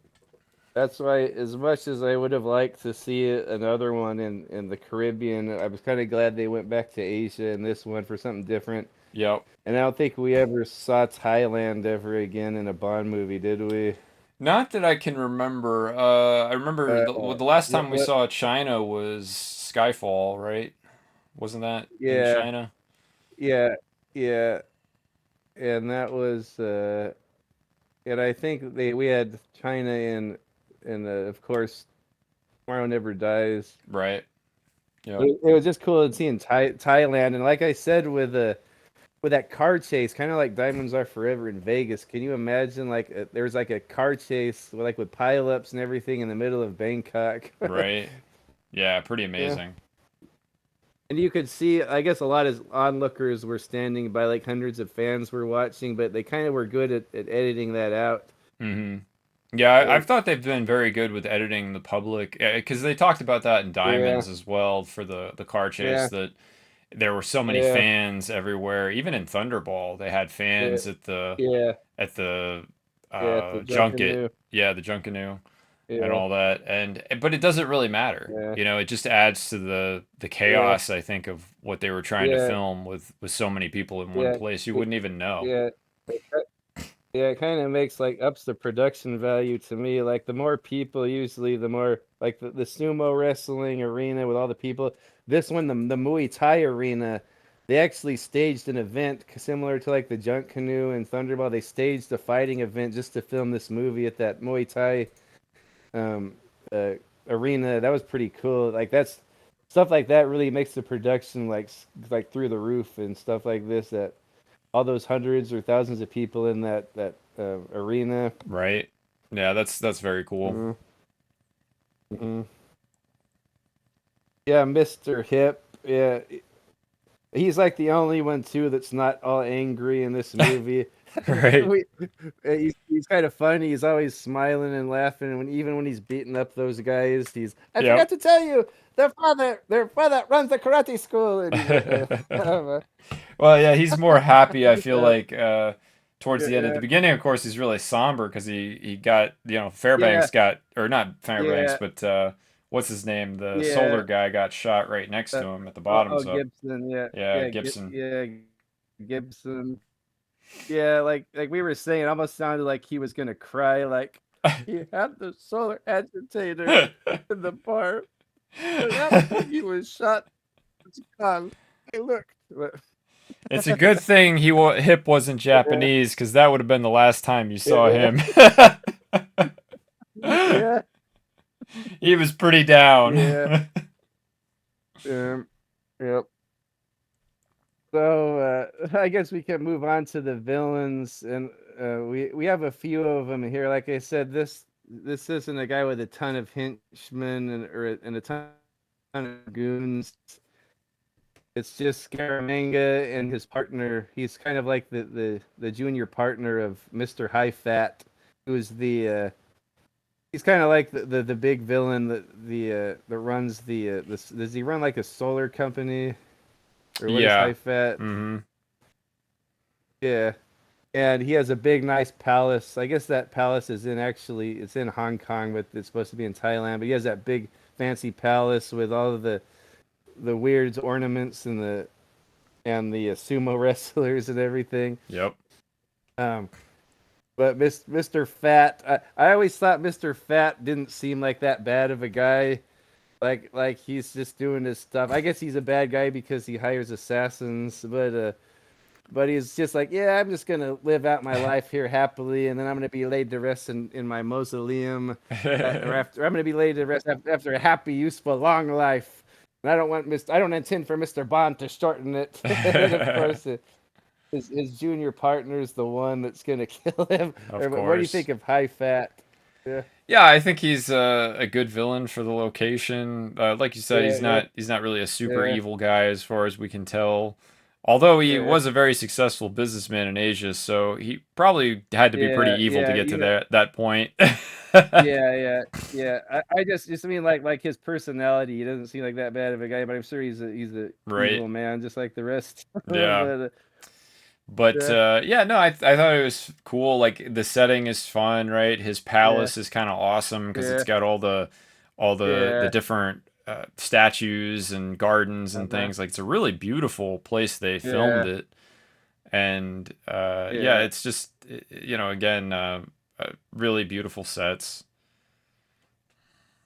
That's why, as much as I would have liked to see another one in the Caribbean, I was kind of glad they went back to Asia in this one for something different. Yep. And I don't think we ever saw Thailand ever again in a Bond movie, did we? Not that I can remember. I remember Uh, the last what, time we what, saw China was Skyfall, right? Wasn't that in yeah, China? yeah, yeah. And that was, and I think we had China in of course, Tomorrow Never Dies. Right. Yep. It was just cool seeing Thailand. And like I said, with that car chase, kind of like Diamonds Are Forever in Vegas. Can you imagine there was like a car chase with pileups and everything in the middle of Bangkok? Right. Yeah, pretty Yeah. amazing. And you could see, I guess a lot of onlookers were standing by, like hundreds of fans were watching, but they kind of were good at editing that out. Hmm. Yeah, I've Like, thought they've been very good with editing the public because they talked about that in yeah, Diamonds as well for the car chase yeah, that there were so many yeah, fans everywhere. Even in Thunderball, they had yeah, fans yeah, at the yeah, it's a junket. Junkanoo. Yeah, the Junkanoo and Yeah, all that. And but it doesn't really matter. yeah, It just adds to the yeah, chaos, I think, of what they were trying to yeah, film with so many people in one yeah, place. You it- wouldn't even know. yeah. Yeah, it kind of makes like ups the production value to me. Like the more people, usually the more like the sumo wrestling arena with all the people. This one, the Muay Thai arena, they actually staged an event similar to like the Junk Canoe and Thunderball. They staged a fighting event just to film this movie at that Muay Thai um, uh, arena. That was pretty cool. Like that's stuff like that really makes the production like through the roof and stuff like this. That all those hundreds or thousands of people in that arena. Right. Yeah, that's very cool. Mm-hmm. Yeah, Mr. Hip. Yeah, he's like the only one too that's not all angry in this movie. Right. He's kind of funny. He's always smiling and laughing. And even when he's beating up those guys, I Yep. forgot to tell you, their father runs the karate school. And he's Well, yeah, he's more happy, I feel uh, like, towards the end. At the beginning, of course, he's really somber because he got, yeah, Fairbanks got, or not Fairbanks, yeah, but what's his name? The yeah. solar guy got shot right next to him at the bottom. Oh, So, Gibson. Yeah, yeah, Gibson. yeah, Gibson. Yeah, like we were saying, it almost sounded like he was gonna cry. Like he had the solar agitator in the bar. But after he was shot, it's gone. Hey, look. It's a good thing Hip wasn't Yeah, Japanese because that would have been the last time you saw yeah, him. yeah, He was pretty down. yeah. Yep. So I guess we can move on to the villains, and we have a few of them here. Like I said, this isn't a guy with a ton of henchmen and a ton of goons. It's just Scaramanga and his partner. He's kind of like the junior partner of Mr. High Fat, who's he's kind of like the big villain that runs does he run like a solar company or what is Yeah. High Fat? Mm-hmm. Yeah. And he has a big nice palace. I guess that palace is it's in Hong Kong, but it's supposed to be in Thailand. But he has that big fancy palace with all of the weird ornaments and the sumo wrestlers and everything. Yep. Um, but Mr. Fat, I always thought Mr. Fat didn't seem like that bad of a guy. Like he's just doing his stuff. I guess he's a bad guy because he hires assassins, but he's just like, yeah, I'm just gonna live out my life here happily, and then I'm gonna be laid to rest in my mausoleum, or after I'm gonna be laid to rest after a happy, useful, long life. And I don't intend for Mr. Bond to shorten it. And of course, his junior partner is the one that's gonna kill him. Of Or, what do you course. think of High Fat? Yeah, Yeah, I think he's a good villain for the location. Like you said, yeah, yeah, he's not really a super yeah, evil guy as far as we can tell. Although he yeah, was a very successful businessman in Asia, so he probably had to be pretty yeah, evil to yeah. get to that point. Yeah, yeah, yeah. I just mean like his personality. He doesn't seem like that bad of a guy, but I'm sure he's a Right. evil man, just like the rest. Yeah. But But yeah, yeah, no, I thought it was cool. Like the setting is fun, right? His yeah, palace is kind of awesome because it's yeah, got all the yeah. different statues and gardens and Uh-huh. things. Like it's a really beautiful place they filmed Yeah, it. And yeah, yeah. it's just again really beautiful sets.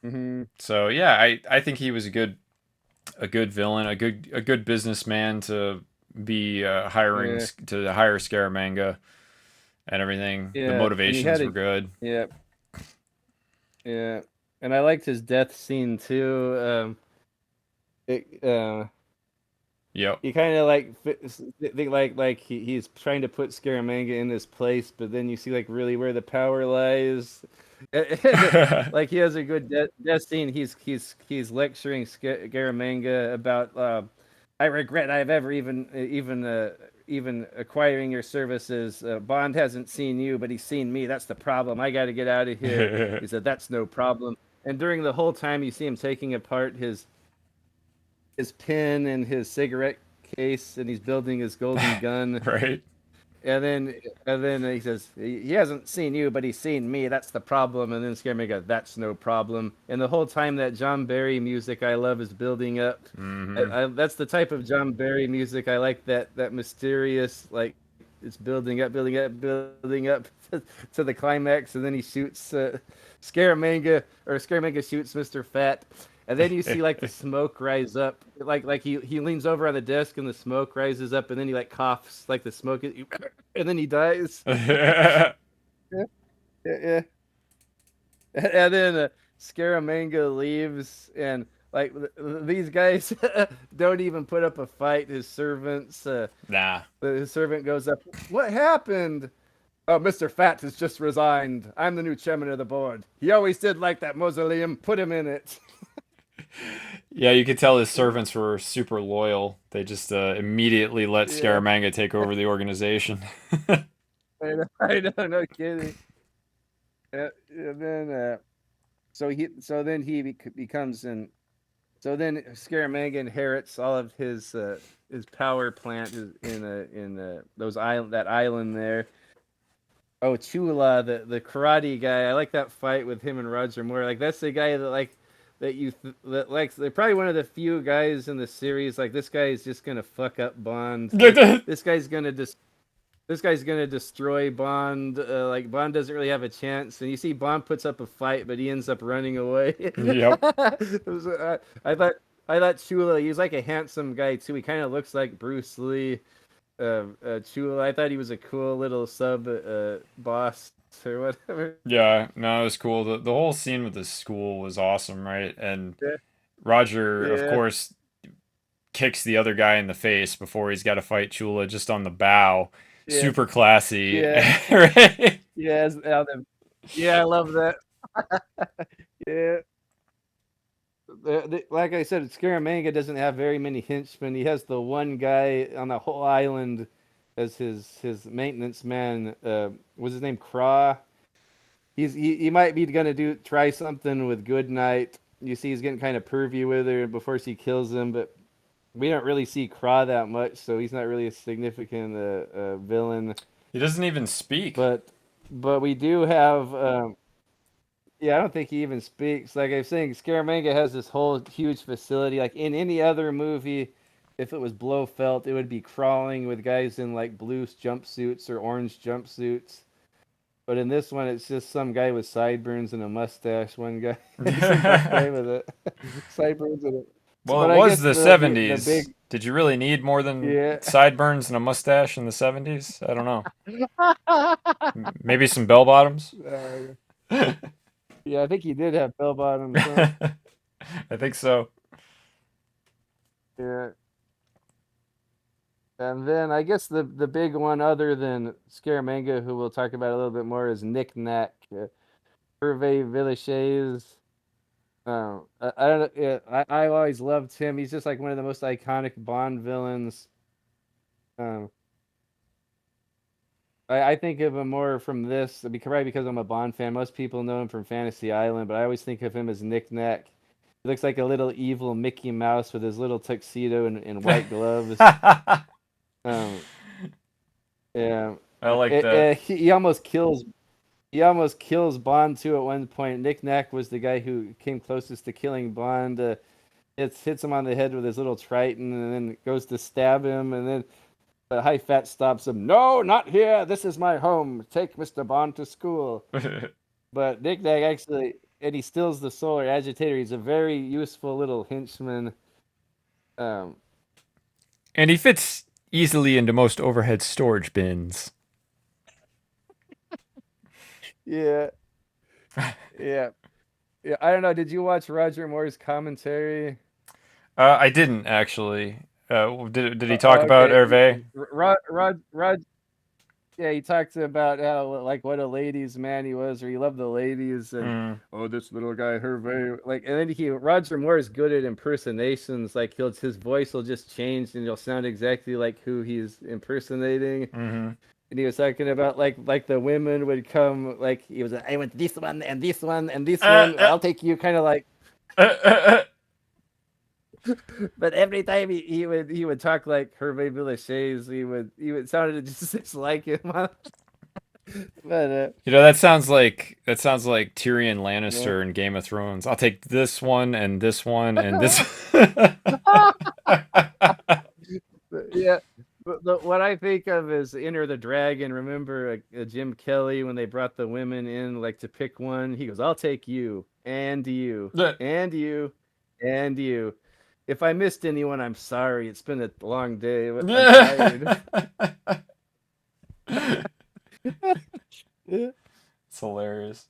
Hmm. So yeah, I think he was a good villain, a good businessman to be Yeah, to hire Scaramanga and everything. The yeah. And he had motivations were a good. yeah, yeah. And I liked his death scene too. It, Yep. you kind of think like he's trying to put Scaramanga in his place, but then you see like really where the power lies. Like he has a good death scene. He's lecturing Scaramanga about. I regret I've ever even acquiring your services. Bond hasn't seen you, but he's seen me. That's the problem. I got to get out of here. He said that's no problem. And during the whole time, you see him taking apart his pen and his cigarette case, and he's building his golden gun. Right. And then he says he hasn't seen you, but he's seen me. That's the problem. And then Scaramanga goes, "That's no problem." And the whole time that John Barry music I love is building up. Hmm. That's the type of John Barry music I like. That mysterious, like it's building up, building up, building up to the climax, and then he shoots Scaramanga, or Scaramanga shoots Mr. Fat. And then you see like the smoke rise up, like he leans over on the desk and the smoke rises up, and then he like coughs like the smoke, and then he dies. Yeah, yeah. And then Scaramanga leaves, and like these guys don't even put up a fight. His servants, Nah. his servant goes up. What happened? Oh, Mr. Fat has just resigned. I'm the new chairman of the board. He always did like that mausoleum. Put him in it. Yeah, you could tell his servants were super loyal. They just immediately let Yeah. Scaramanga take over the organization. I know, no kidding. And then, so then he becomes an. So then Scaramanga inherits all of his power plant in that island there. Oh, Chula, the karate guy. I like that fight with him and Roger Moore. Like that's the guy they're probably one of the few guys in the series. Like this guy is just gonna fuck up Bond. This guy's gonna destroy Bond. Like Bond doesn't really have a chance, and you see Bond puts up a fight, but he ends up running away. Yep. I thought Chula. He's like a handsome guy too. He kind of looks like Bruce Lee. Chula. I thought he was a cool little sub boss or whatever. Yeah, no, it was cool. The whole scene with the school was awesome, right? And Yeah. Roger, of Yeah. course, kicks the other guy in the face before he's got to fight Chula just on the bow. Yeah. Super classy. Yeah. Right? Yeah, I love that. Yeah. Like I said, Scaramanga doesn't have very many henchmen. He has the one guy on the whole island as his maintenance man. What's his name? Craw. He might be gonna try something with Goodnight. You see, he's getting kind of pervy with her before she kills him, but we don't really see Craw that much, so he's not really a significant villain. He doesn't even speak. But we do have. Yeah, I don't think he even speaks. Like I was saying, Scaramanga has this whole huge facility. Like in any other movie, if it was Blofeld, it would be crawling with guys in like blue jumpsuits or orange jumpsuits. But in this one, it's just some guy with sideburns and a mustache. One guy, guy with a sideburns and a. Well, But it I was guess the the 70s. big. Did you really need more than Yeah. sideburns and a mustache in the 70s? I don't know. Maybe some bell bottoms? Yeah, I think he did have bell bottoms. Huh? I think so. Yeah. And then I guess the big one, other than Scaramanga, who we'll talk about a little bit more, is Knick Knack, Hervé Villechaize. I don't know. Yeah, I always loved him. He's just like one of the most iconic Bond villains. I think of him more from this, probably because I'm a Bond fan. Most people know him from Fantasy Island, but I always think of him as Knick Knack. He looks like a little evil Mickey Mouse with his little tuxedo and white gloves. Yeah, I like that. He almost kills. He almost kills Bond too at one point. Knick Knack was the guy who came closest to killing Bond. Hits him on the head with his little trident, and then goes to stab him, and then High Fat stops him. No, not here. This is my home. Take Mr. Bond to school. But Knick Knack actually, and he steals the solar agitator. He's a very useful little henchman. And he fits easily into most overhead storage bins. Yeah. Yeah. Yeah. I don't know. Did you watch Roger Moore's commentary? I didn't actually. Did he talk about Hervé? Yeah, he talked about how like what a ladies' man he was, or he loved the ladies, and oh, this little guy Hervé, like, and then Roger Moore is good at impersonations. Like his voice will just change, and he'll sound exactly like who he's impersonating. Mm-hmm. And he was talking about like the women would come, like he was like, I want this one and this one and this one. I'll take you, kind of like. But every time he would talk like Hervé Villechaize, he would sounded just like him. But that sounds like Tyrion Lannister in Game of Thrones. I'll take this one and this one and this. Yeah. But what I think of is Enter the Dragon. Remember Jim Kelly when they brought the women in like to pick one? He goes, I'll take you and you and you And you. If I missed anyone, I'm sorry. It's been a long day. I'm tired. Yeah. It's hilarious.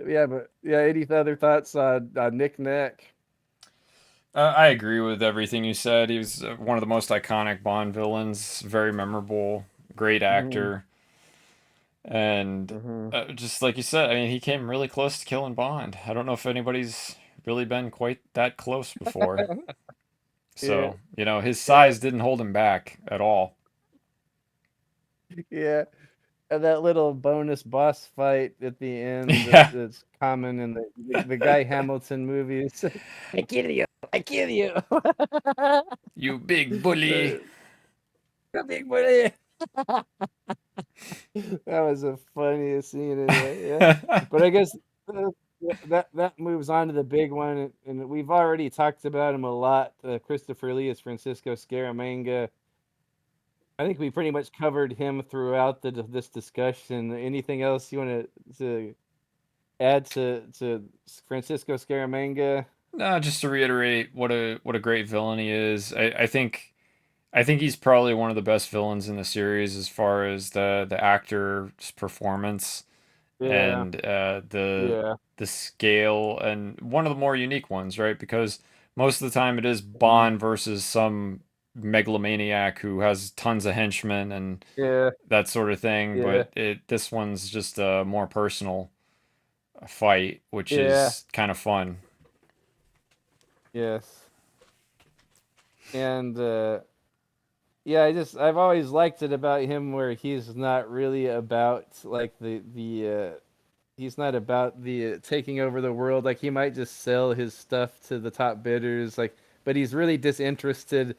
Yeah, but yeah, any other thoughts on Nick Nack? I agree with everything you said. He was one of the most iconic Bond villains, very memorable, great Mm-hmm. actor, and Mm-hmm. just like you said, I mean, he came really close to killing Bond. I don't know if anybody's really been quite that close before. Yeah, So, his yeah, size didn't hold him back at all. yeah. And that little bonus boss fight at the end Yeah, that's common in the Guy Hamilton movies. I kill you. I kill you. you big bully. The big bully. That was the funniest scene anyway. Yeah, but I guess uh, that moves on to the big one, and we've already talked about him a lot. Christopher Lee is Francisco Scaramanga. I think we pretty much covered him throughout this discussion. Anything else you want to add to Francisco Scaramanga? No, just to reiterate what a great villain he is. I think he's probably one of the best villains in the series as far as the actor's performance Yeah, and the yeah, scale, and one of the more unique ones, right? Because most of the time it is mhm, Bond versus some megalomaniac who has tons of henchmen and yeah, that sort of thing, yeah, but this one's just a more personal fight, which yeah, is kind of fun. yes, and yeah, I've always liked it about him where he's not really about like the he's not about the taking over the world. Like he might just sell his stuff to the top bidders, like, but he's really disinterested.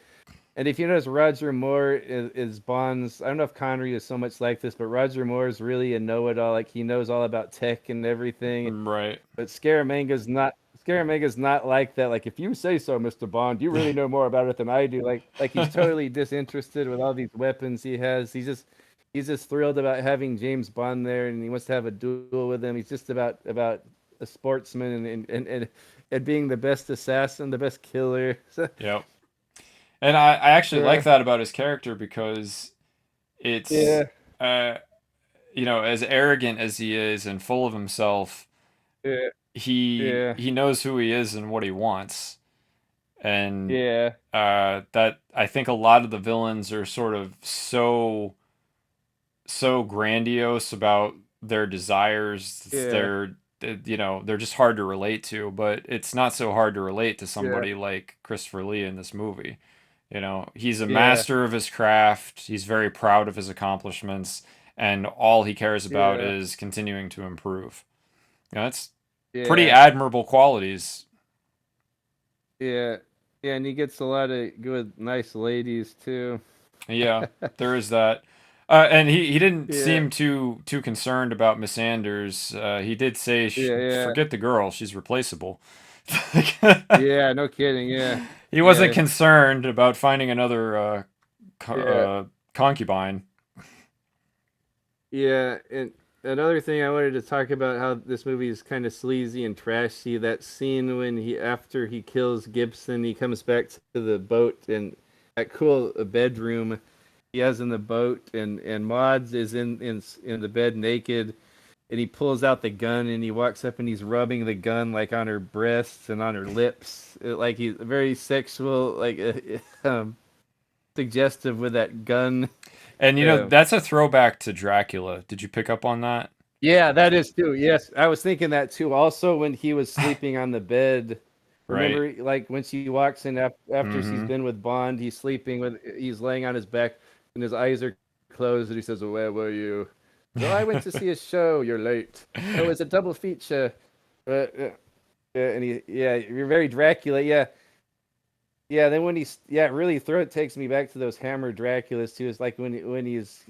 And if you notice, Roger Moore is Bond's. I don't know if Connery is so much like this, but Roger Moore is really a know-it-all. Like he knows all about tech and everything. Right. But Scaramanga's not. Scaramanga's not like that. Like if you say so, Mr. Bond, you really know more about it than I do. Like he's totally disinterested with all these weapons he has. He's just thrilled about having James Bond there, and he wants to have a duel with him. He's just about a sportsman and being the best assassin, the best killer. So, Yep. And I actually like uh, that about his character because it's yeah, uh as arrogant as he is and full of himself, yeah, he yeah, he knows who he is and what he wants. And yeah, that I think a lot of the villains are sort of so grandiose about their desires. yeah, They're just hard to relate to, but it's not so hard to relate to yeah, somebody like Christopher Lee in this movie. He's a yeah, master of his craft. He's very proud of his accomplishments, and all he cares about yeah, is continuing to improve. That's pretty yeah, admirable qualities. yeah, yeah, and he gets a lot of good, nice ladies too. Yeah, there is that. And he didn't Yeah, seem too concerned about Miss Anders. He did say, yeah, yeah, "Forget the girl; she's replaceable." yeah. No kidding. Yeah, He wasn't yeah, concerned about finding another yeah, concubine. yeah. And another thing I wanted to talk about how this movie is kind of sleazy and trashy. That scene when after he kills Gibson, he comes back to the boat and that cool bedroom he has in the boat, and Mods is in the bed naked, and he pulls out the gun and he walks up and he's rubbing the gun like on her breasts and on her lips, like he's very sexual, like suggestive with that gun. And Uh, that's a throwback to Dracula. Did you pick up on that? yeah, that is too. Yes, I was thinking that too. Also, when he was sleeping on the bed, Right. remember, like when she walks in after she's Mm-hmm. been with Bond, he's laying on his back and his eyes are closed, and he says, "Where were you?" So I went to see a show. You're late. Oh, it's a double feature. And yeah, you're very Dracula. Yeah, yeah. Then when really throat takes me back to those Hammer Draculas too. It's like when he's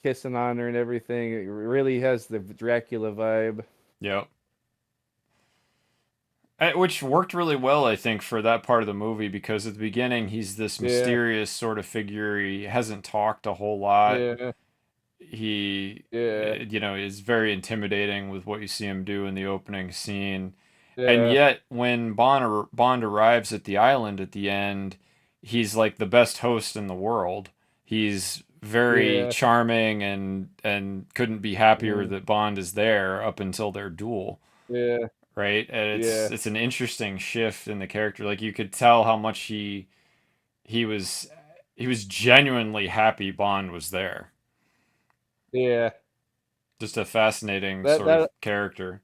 kissing on her and everything. It really has the Dracula vibe. Yep. Which worked really well, I think, for that part of the movie because at the beginning he's this Yeah, mysterious sort of figure. He hasn't talked a whole lot. yeah, Yeah. is very intimidating with what you see him do in the opening scene. And Yeah. yet, when Bond arrives at the island at the end, he's like the best host in the world. He's very Yeah. charming and couldn't be happier Mhm. that Bond is there up until their duel, Yeah. right? And Yeah. it's an interesting shift in the character. Like you could tell how much he was he was genuinely happy Bond was there. Yeah. Just a fascinating That sort of that character.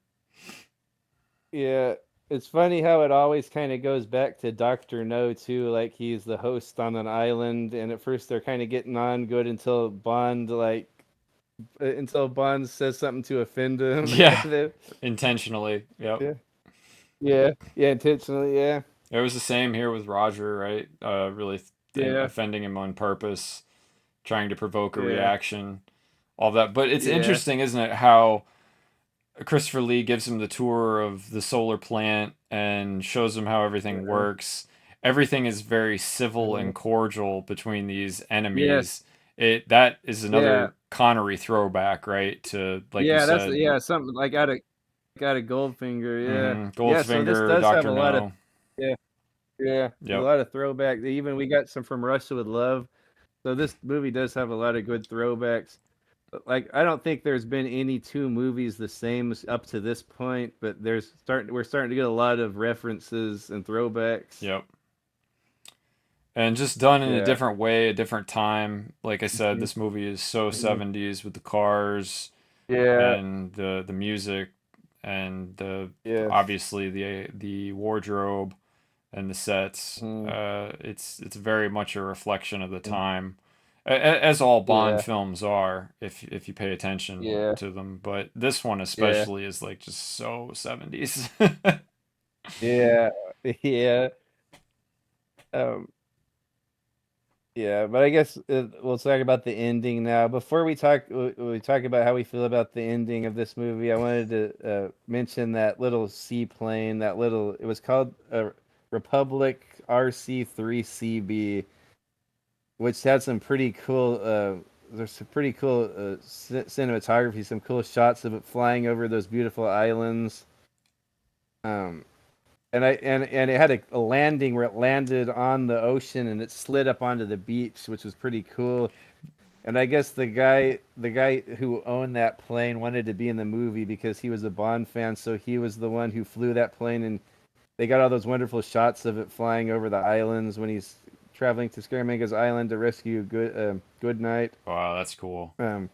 yeah. It's funny how it always kind of goes back to Doctor No too. Like he's the host on an island, and at first they're kind of getting on good until Bond says something to offend him. And Yeah, then, intentionally. Yep. yeah. Yeah. Yeah. Intentionally. Yeah. It was the same here with Roger, right? Really Yeah. offending him on purpose, trying to provoke a Yeah. reaction, all that. But it's Yeah. interesting, isn't it, how Christopher Lee gives him the tour of the solar plant and shows him how everything Yeah. works. Everything is very civil Mhm. and cordial between these Yes. enemies. That is Yeah. another Connery throwback, right? To like you Yeah. That's said, yeah. Something like out of Goldfinger. Yeah. Yeah. So this Goldfinger, does have a Doctor lot of No. yeah. Yeah. There's a Yep. lot of throwback. Even we got some from Russia with Love. So this movie does have a lot of good throwbacks. Like I don't think there's been any two movies the same up to this point, but we're starting to get a lot of references and throwbacks. Yep. And just done in a Yeah. different way, a different time. Like I said, Mhm. this movie is so Mhm. 70s with the cars Yeah. and the music and the Yes. obviously the wardrobe and the sets. Mhm. It's very much a reflection of the time, as all Bond Yeah. films are, if you pay attention Yeah. to them. But this one Yeah. especially is like just so 70s. Yeah. Yeah. Um, yeah, but I guess we'll talk about the ending now. Before we talk about how we feel about the ending of this movie, I wanted to mention that little seaplane, it was called Republic RC-3CB, which had some pretty cool, there's some pretty cool cinematography, some cool shots of it flying over those beautiful islands. Um, and it had a landing where it landed on the ocean and it slid up onto the beach, which was pretty cool. And I guess the guy who owned that plane wanted to be in the movie because he was a Bond fan, so he was the one who flew that plane, and they got all those wonderful shots of it flying over the islands when he's traveling to Scaramouche's island to rescue Good Night. Wow, that's cool. Um,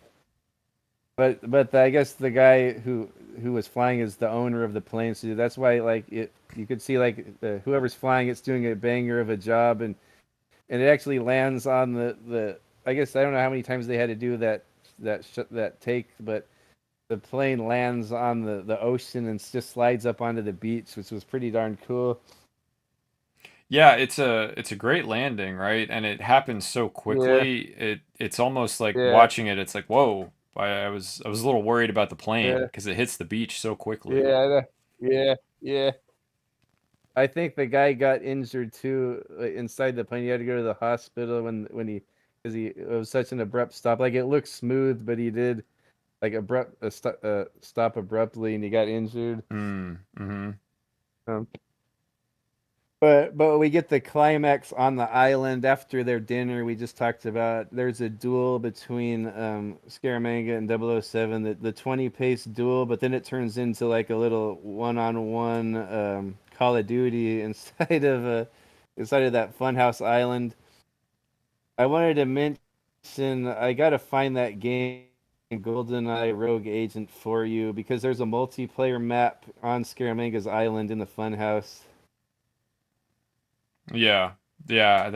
but I guess the guy who was flying is the owner of the plane, so that's why like it you could see like whoever's flying it's doing a banger of a job, and it actually lands on the I guess I don't know how many times they had to do that take, but the plane lands on the ocean and just slides up onto the beach, which was pretty darn cool. Yeah, it's a great landing, right? And it happens so Yeah, quickly. It's almost like yeah, watching it. It's like, whoa! I was a little worried about the plane yeah, because it hits the beach so quickly. yeah, yeah, yeah. I think the guy got injured too inside the plane. He had to go to the hospital because it was such an abrupt stop. Like it looked smooth, but he did like stop abruptly, and he got injured. Mm-hmm. Um, but we get the climax on the island after their dinner. We just talked about there's a duel between Scaramanga and 007, the 20 pace duel, but then it turns into like a little one-on-one Call of Duty inside of that Funhouse Island. I wanted to mention I gotta find that game GoldenEye Rogue Agent for you because there's a multiplayer map on Scaramanga's Island in the Funhouse. Yeah, yeah.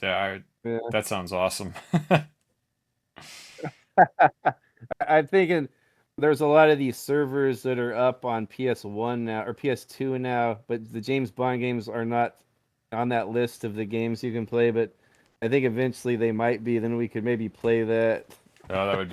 Yeah. That sounds awesome. I'm thinking there's a lot of these servers that are up on PS1 now or PS2 now, but the James Bond games are not on that list of the games you can play, but I think eventually they might be, then we could maybe play that. Oh, that would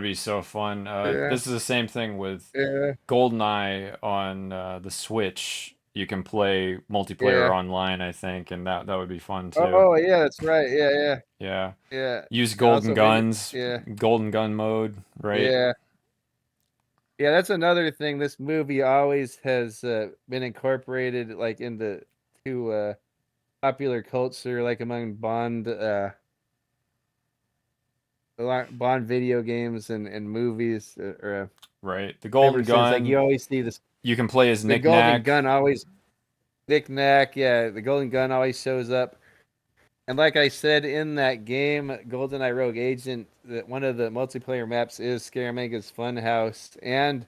be so fun. Yeah, This is the same thing with yeah. GoldenEye on the Switch. you can play multiplayer Yeah. online, I think, and that would be fun too. Oh, yeah, that's right. Yeah, yeah, Yeah. yeah. Use And golden also when you guns, yeah, golden gun mode, right? yeah. Yeah, that's another thing. This movie always has been incorporated like into to popular culture, like among Bond video games and movies, or Right. The ever golden since. Like gun, you always see this, you can play as the golden Knick-Knack. gun always knick-knack. Yeah, the golden gun always shows up. And like I said in that game, GoldenEye Rogue Agent, that one of the multiplayer maps is Scaramanga's Funhouse, and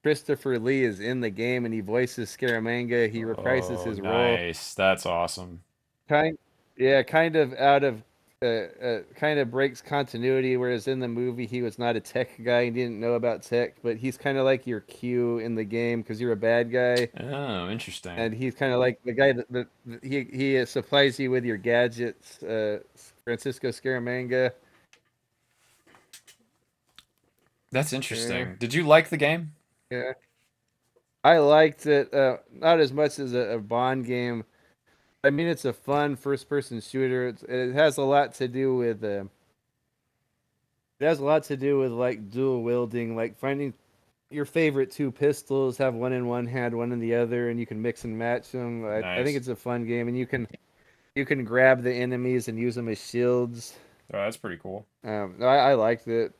Christopher Lee is in the game and he voices Scaramanga. He reprises Oh, his role. nice. That's awesome. Kind, yeah, kind of out of, kind of breaks continuity. Whereas in the movie, he was not a tech guy. He didn't know about tech, but he's kind of like your Q in the game because you're a bad guy, Oh, interesting. and he's kind of like the guy that he supplies you with your gadgets. Francisco Scaramanga. That's Yeah, interesting. Did you like the game? yeah. I liked it. Not as much as a Bond game. I mean, it's a fun first-person shooter. It has a lot to do with. It has a lot to do with like dual wielding, like finding your favorite two pistols, have one in one hand, one in the other, and you can mix and match them. I think Nice. it's a fun game, and you can grab the enemies and use them as shields. Oh, that's pretty cool. I liked it.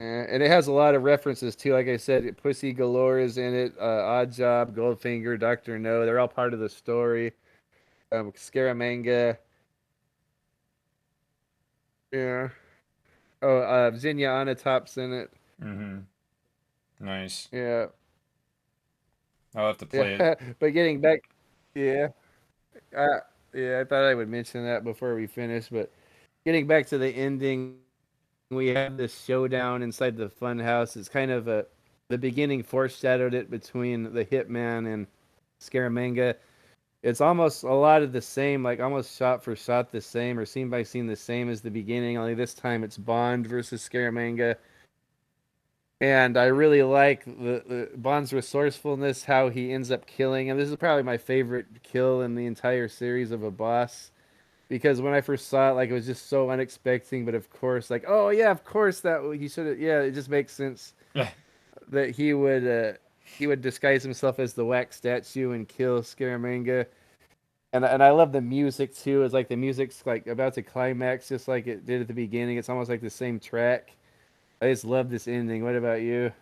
And it has a lot of references too. Like I said, Pussy Galore is in it. Odd Job, Goldfinger, Doctor No. They're all part of the story. Scaramanga. Yeah. Oh, Zinnia Onatop's in it. Mm-hmm. Nice. Yeah. I'll have to play it. Yeah. But getting back, yeah. Uh, yeah, I thought I would mention that before we finish. But getting back to the ending, we have this showdown inside the funhouse. It's kind of the beginning foreshadowed it between the hitman and Scaramanga. It's almost a lot of the same, like almost shot for shot the same, or scene by scene the same as the beginning. Only this time it's Bond versus Scaramanga, and I really like the Bond's resourcefulness, how he ends up killing. And this is probably my favorite kill in the entire series of a boss, because when I first saw it, like it was just so unexpected. But of course, like, oh yeah, of course that he should have. Yeah, it just makes sense that he would disguise himself as the wax statue and kill Scaramanga. And I love the music too. It's like the music's like about to climax, just like it did at the beginning. It's almost like the same track. I just love this ending. What about you?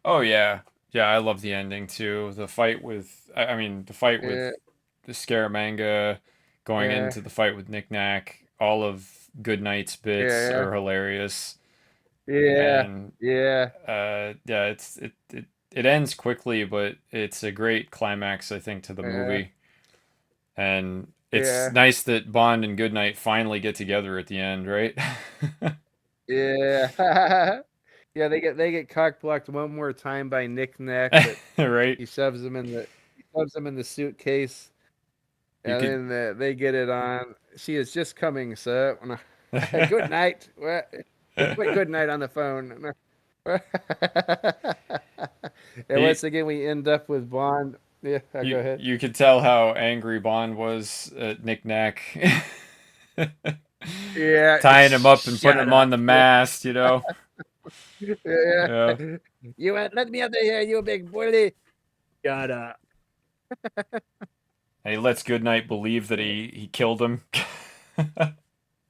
Oh yeah. Yeah, I love the ending too. The fight with I mean, the fight with Yeah, the Scaramanga going yeah, into the fight with Knick-Knack, all of Goodnight's bits yeah, are hilarious. yeah, And yeah, yeah, it ends quickly, but it's a great climax, I think, to the yeah, movie. And it's yeah, nice that Bond and Goodnight finally get together at the end, right? yeah. Yeah, they get cock blocked one more time by Nick Nack, but Right? he shoves them in the suitcase, You and could then they get it on. She is just coming, sir. Good night. Put good night on the phone. And he once again, we end up with Bond. Yeah, go ahead. you could tell how angry Bond was at Knick-Knack. Yeah, Tying him up and putting shut him on up. the mast, you know? Yeah. Yeah. You won't let me out of here, you big bully. Shut up. And he lets Goodnight believe that he killed him.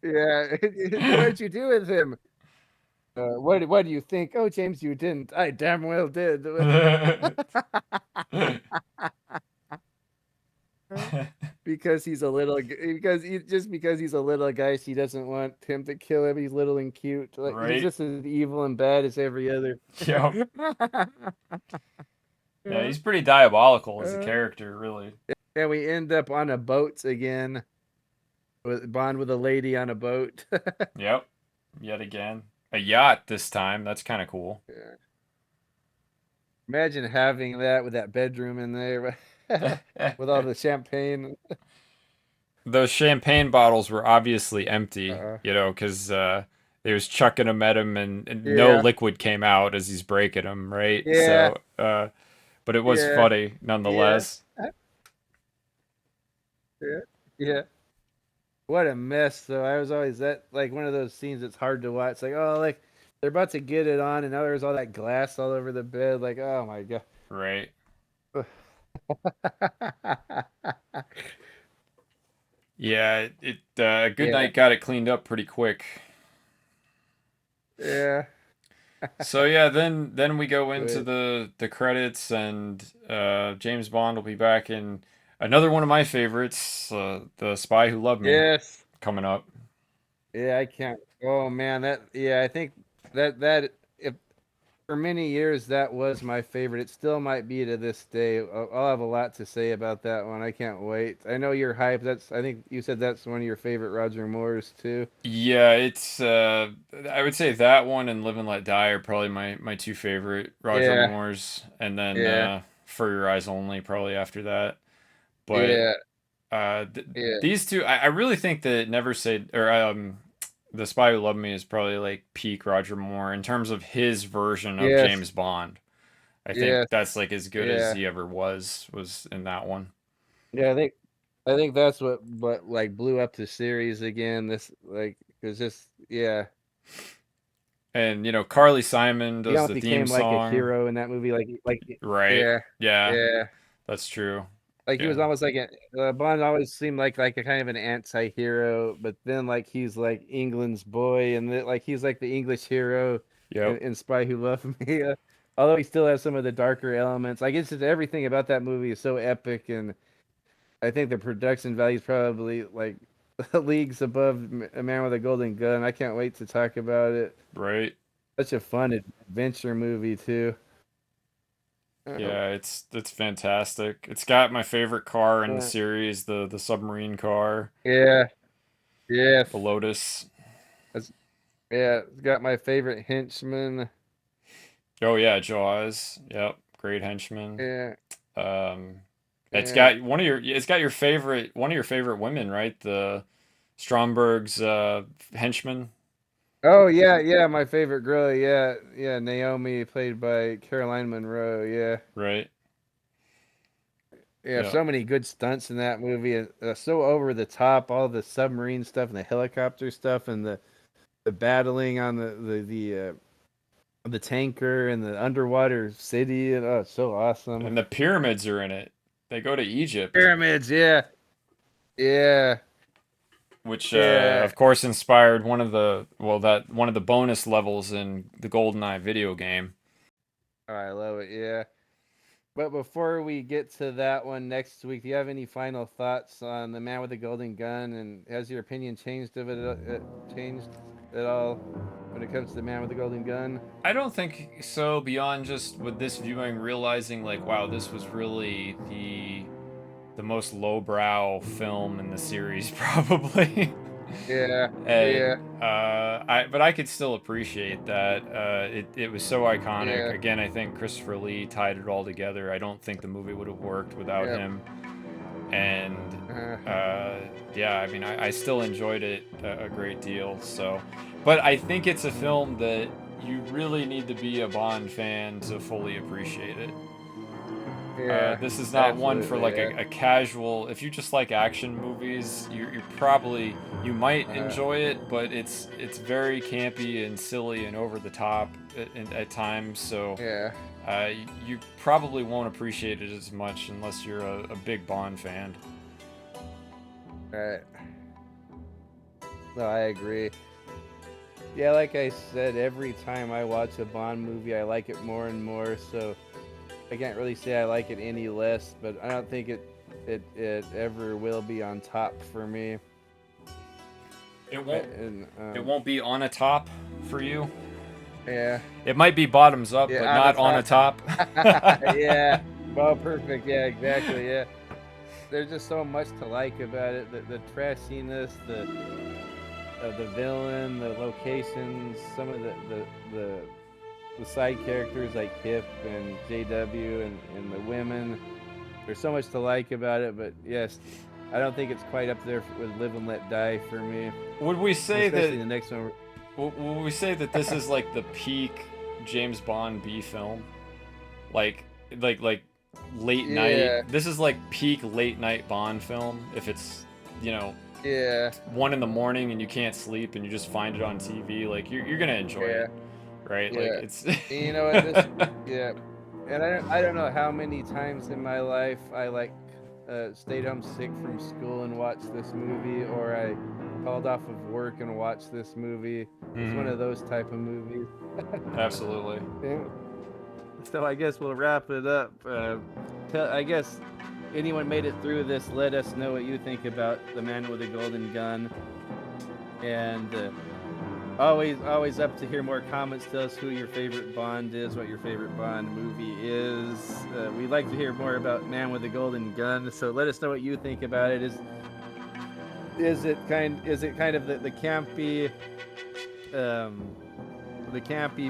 Yeah. What'd you do with him? What do you think? Oh, James, you didn't. I damn well did. Because he's a little because he's a little guy, she doesn't want him to kill him. He's little and cute. Like he's Right? just as evil and bad as every other. Yeah. Yeah, he's pretty diabolical as a Uh, character, really. and we end up on a boat again, with Bond with a lady on a boat. Yep. Yet again. A yacht this time. That's kind of cool. Imagine having that with that bedroom in there, with all the champagne. Those champagne bottles were obviously empty, Uh, you know, because they was chucking them at him and no yeah, liquid came out as he's breaking them, right? yeah, So, but it was Yeah. funny nonetheless. Yeah. Yeah. What a mess, though. I was always that like one of those scenes that's hard to watch. Like, oh, like they're about to get it on, and now there's all that glass all over the bed. Like, oh my god. Right. Yeah, Good Yeah. Night got it cleaned up pretty quick. Yeah. So yeah, then we go into But the credits, and James Bond will be back in another one of my favorites, The Spy Who Loved Me, yes. coming up. Yeah, I can't. Oh man, that. Yeah, I think that if for many years that was my favorite. It still might be to this day. I'll have a lot to say about that one. I can't wait. I know you're hyped. I think you said that's one of your favorite Roger Moores too. Yeah, it's I would say that one and Live and Let Die are probably my two favorite Roger Yeah. Moores, and then Yeah. For Your Eyes Only probably after that. But Yeah. th Yeah. these two, I really think that Never Say or The Spy Who Loved Me is probably like peak Roger Moore in terms of his version of Yes. James Bond. I think Yes. that's like as good as Yeah. he ever was in that one. Yeah. I think that's what like blew up the series again. This like it's just yeah. And Carly Simon He does almost the theme became like a song. hero in that movie. Right. Yeah. Yeah, Yeah. that's true. Like he was Yeah. almost like Bond always seemed like a kind of an anti-hero, but then like he's like England's boy, and like he's like the English hero Yep. in Spy Who Loved Me. Although he still has some of the darker elements. Like it's just everything about that movie is so epic, and I think the production value is probably like leagues above A Man with a Golden Gun. I can't wait to talk about it. Right. Such a fun adventure movie too. Yeah, it's fantastic. It's got my favorite car in the Uh, series, the submarine car, yeah, yes. the Lotus. That's, yeah, it's got my favorite henchman. Oh yeah, Jaws. Yep, great henchman. Yeah, Um, yeah. it's got your favorite one of your favorite women, right? The Stromberg's henchman, Oh yeah, yeah. My favorite girl. Yeah, yeah. Naomi, played by Caroline Monroe. Yeah, right? yeah. Yeah. So many good stunts in that movie. So over the top. All the submarine stuff and the helicopter stuff and the battling on the tanker and the underwater city. And oh, it's so awesome. And the pyramids are in it. They go to Egypt, Pyramids. Yeah, yeah, which yeah. of course inspired one of the bonus levels in the GoldenEye video game. Oh, I love it. Yeah. But before we get to that one next week, do you have any final thoughts on The Man with the Golden Gun? And has your opinion changed of changed at all when it comes to The Man with the Golden Gun? I don't think so, beyond just with this viewing realizing like, wow, this was really the most lowbrow film in the series probably. Yeah, And yeah, but I could still appreciate that. It was so iconic. yeah, Again, I think Christopher Lee tied it all together. I don't think the movie would have worked without yeah. him. And Uh, yeah, I mean, I still enjoyed it a great deal. So, but I think it's a film that you really need to be a Bond fan to fully appreciate it. yeah, This is not one for absolutely. like Yeah. a casual. If you just like action movies, you're probably you might Uh, enjoy it, but it's very campy and silly and over the top at times. So yeah. you probably won't appreciate it as much unless you're a big Bond fan. Right. No, I agree. Yeah, like I said, every time I watch a Bond movie, I like it more and more. So I can't really say I like it any less, but I don't think it ever will be on top for me. It won't. And It won't be on a top for you. yeah, It might be bottoms up, yeah, but on not the on a top. yeah, well, perfect. Yeah, exactly. Yeah, there's just so much to like about it. The trashiness, the villain, the locations, some of the side characters like Kip and JW and the women. There's so much to like about it, but yes, I don't think it's quite up there with Live and Let Die for me. Would we say Especially that? the next one. Will we say that this is like the peak James Bond B film? Like late night. This is like peak late night Bond film. If it's, you know, 1 in the morning and you can't sleep and you just find it on TV, like you're gonna enjoy it, right? Like it's. You know what? And I don't know how many times in my life I like stayed home sick from school and watched this movie, or I called off of work and watched this movie. It's one of those type of movies. Absolutely. So I guess we'll wrap it up. I guess anyone made it through this, let us know what you think about The Man with the Golden Gun. And always up to hear more comments. Tell us who your favorite Bond is, what your favorite Bond movie is. We'd like to hear more about Man with the Golden Gun. So let us know what you think about it. Is it kind of the campy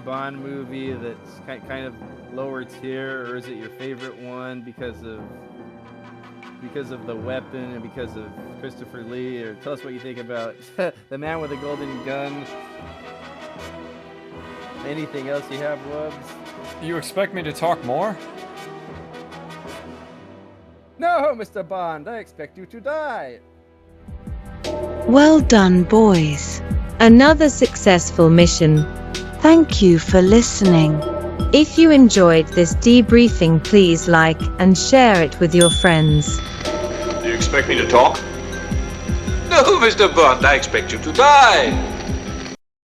Bond movie that's kind of lower tier, or is it your favorite one because of the weapon and because of Christopher Lee? Or tell us what you think about The Man with the Golden Gun. Anything else you have, Wubs? You expect me to talk more? No, Mr. Bond, I expect you to die. Well done, boys. Another successful mission. Thank you for listening. If you enjoyed this debriefing, please like and share it with your friends. Do you expect me to talk? No, Mr. Bond, I expect you to die.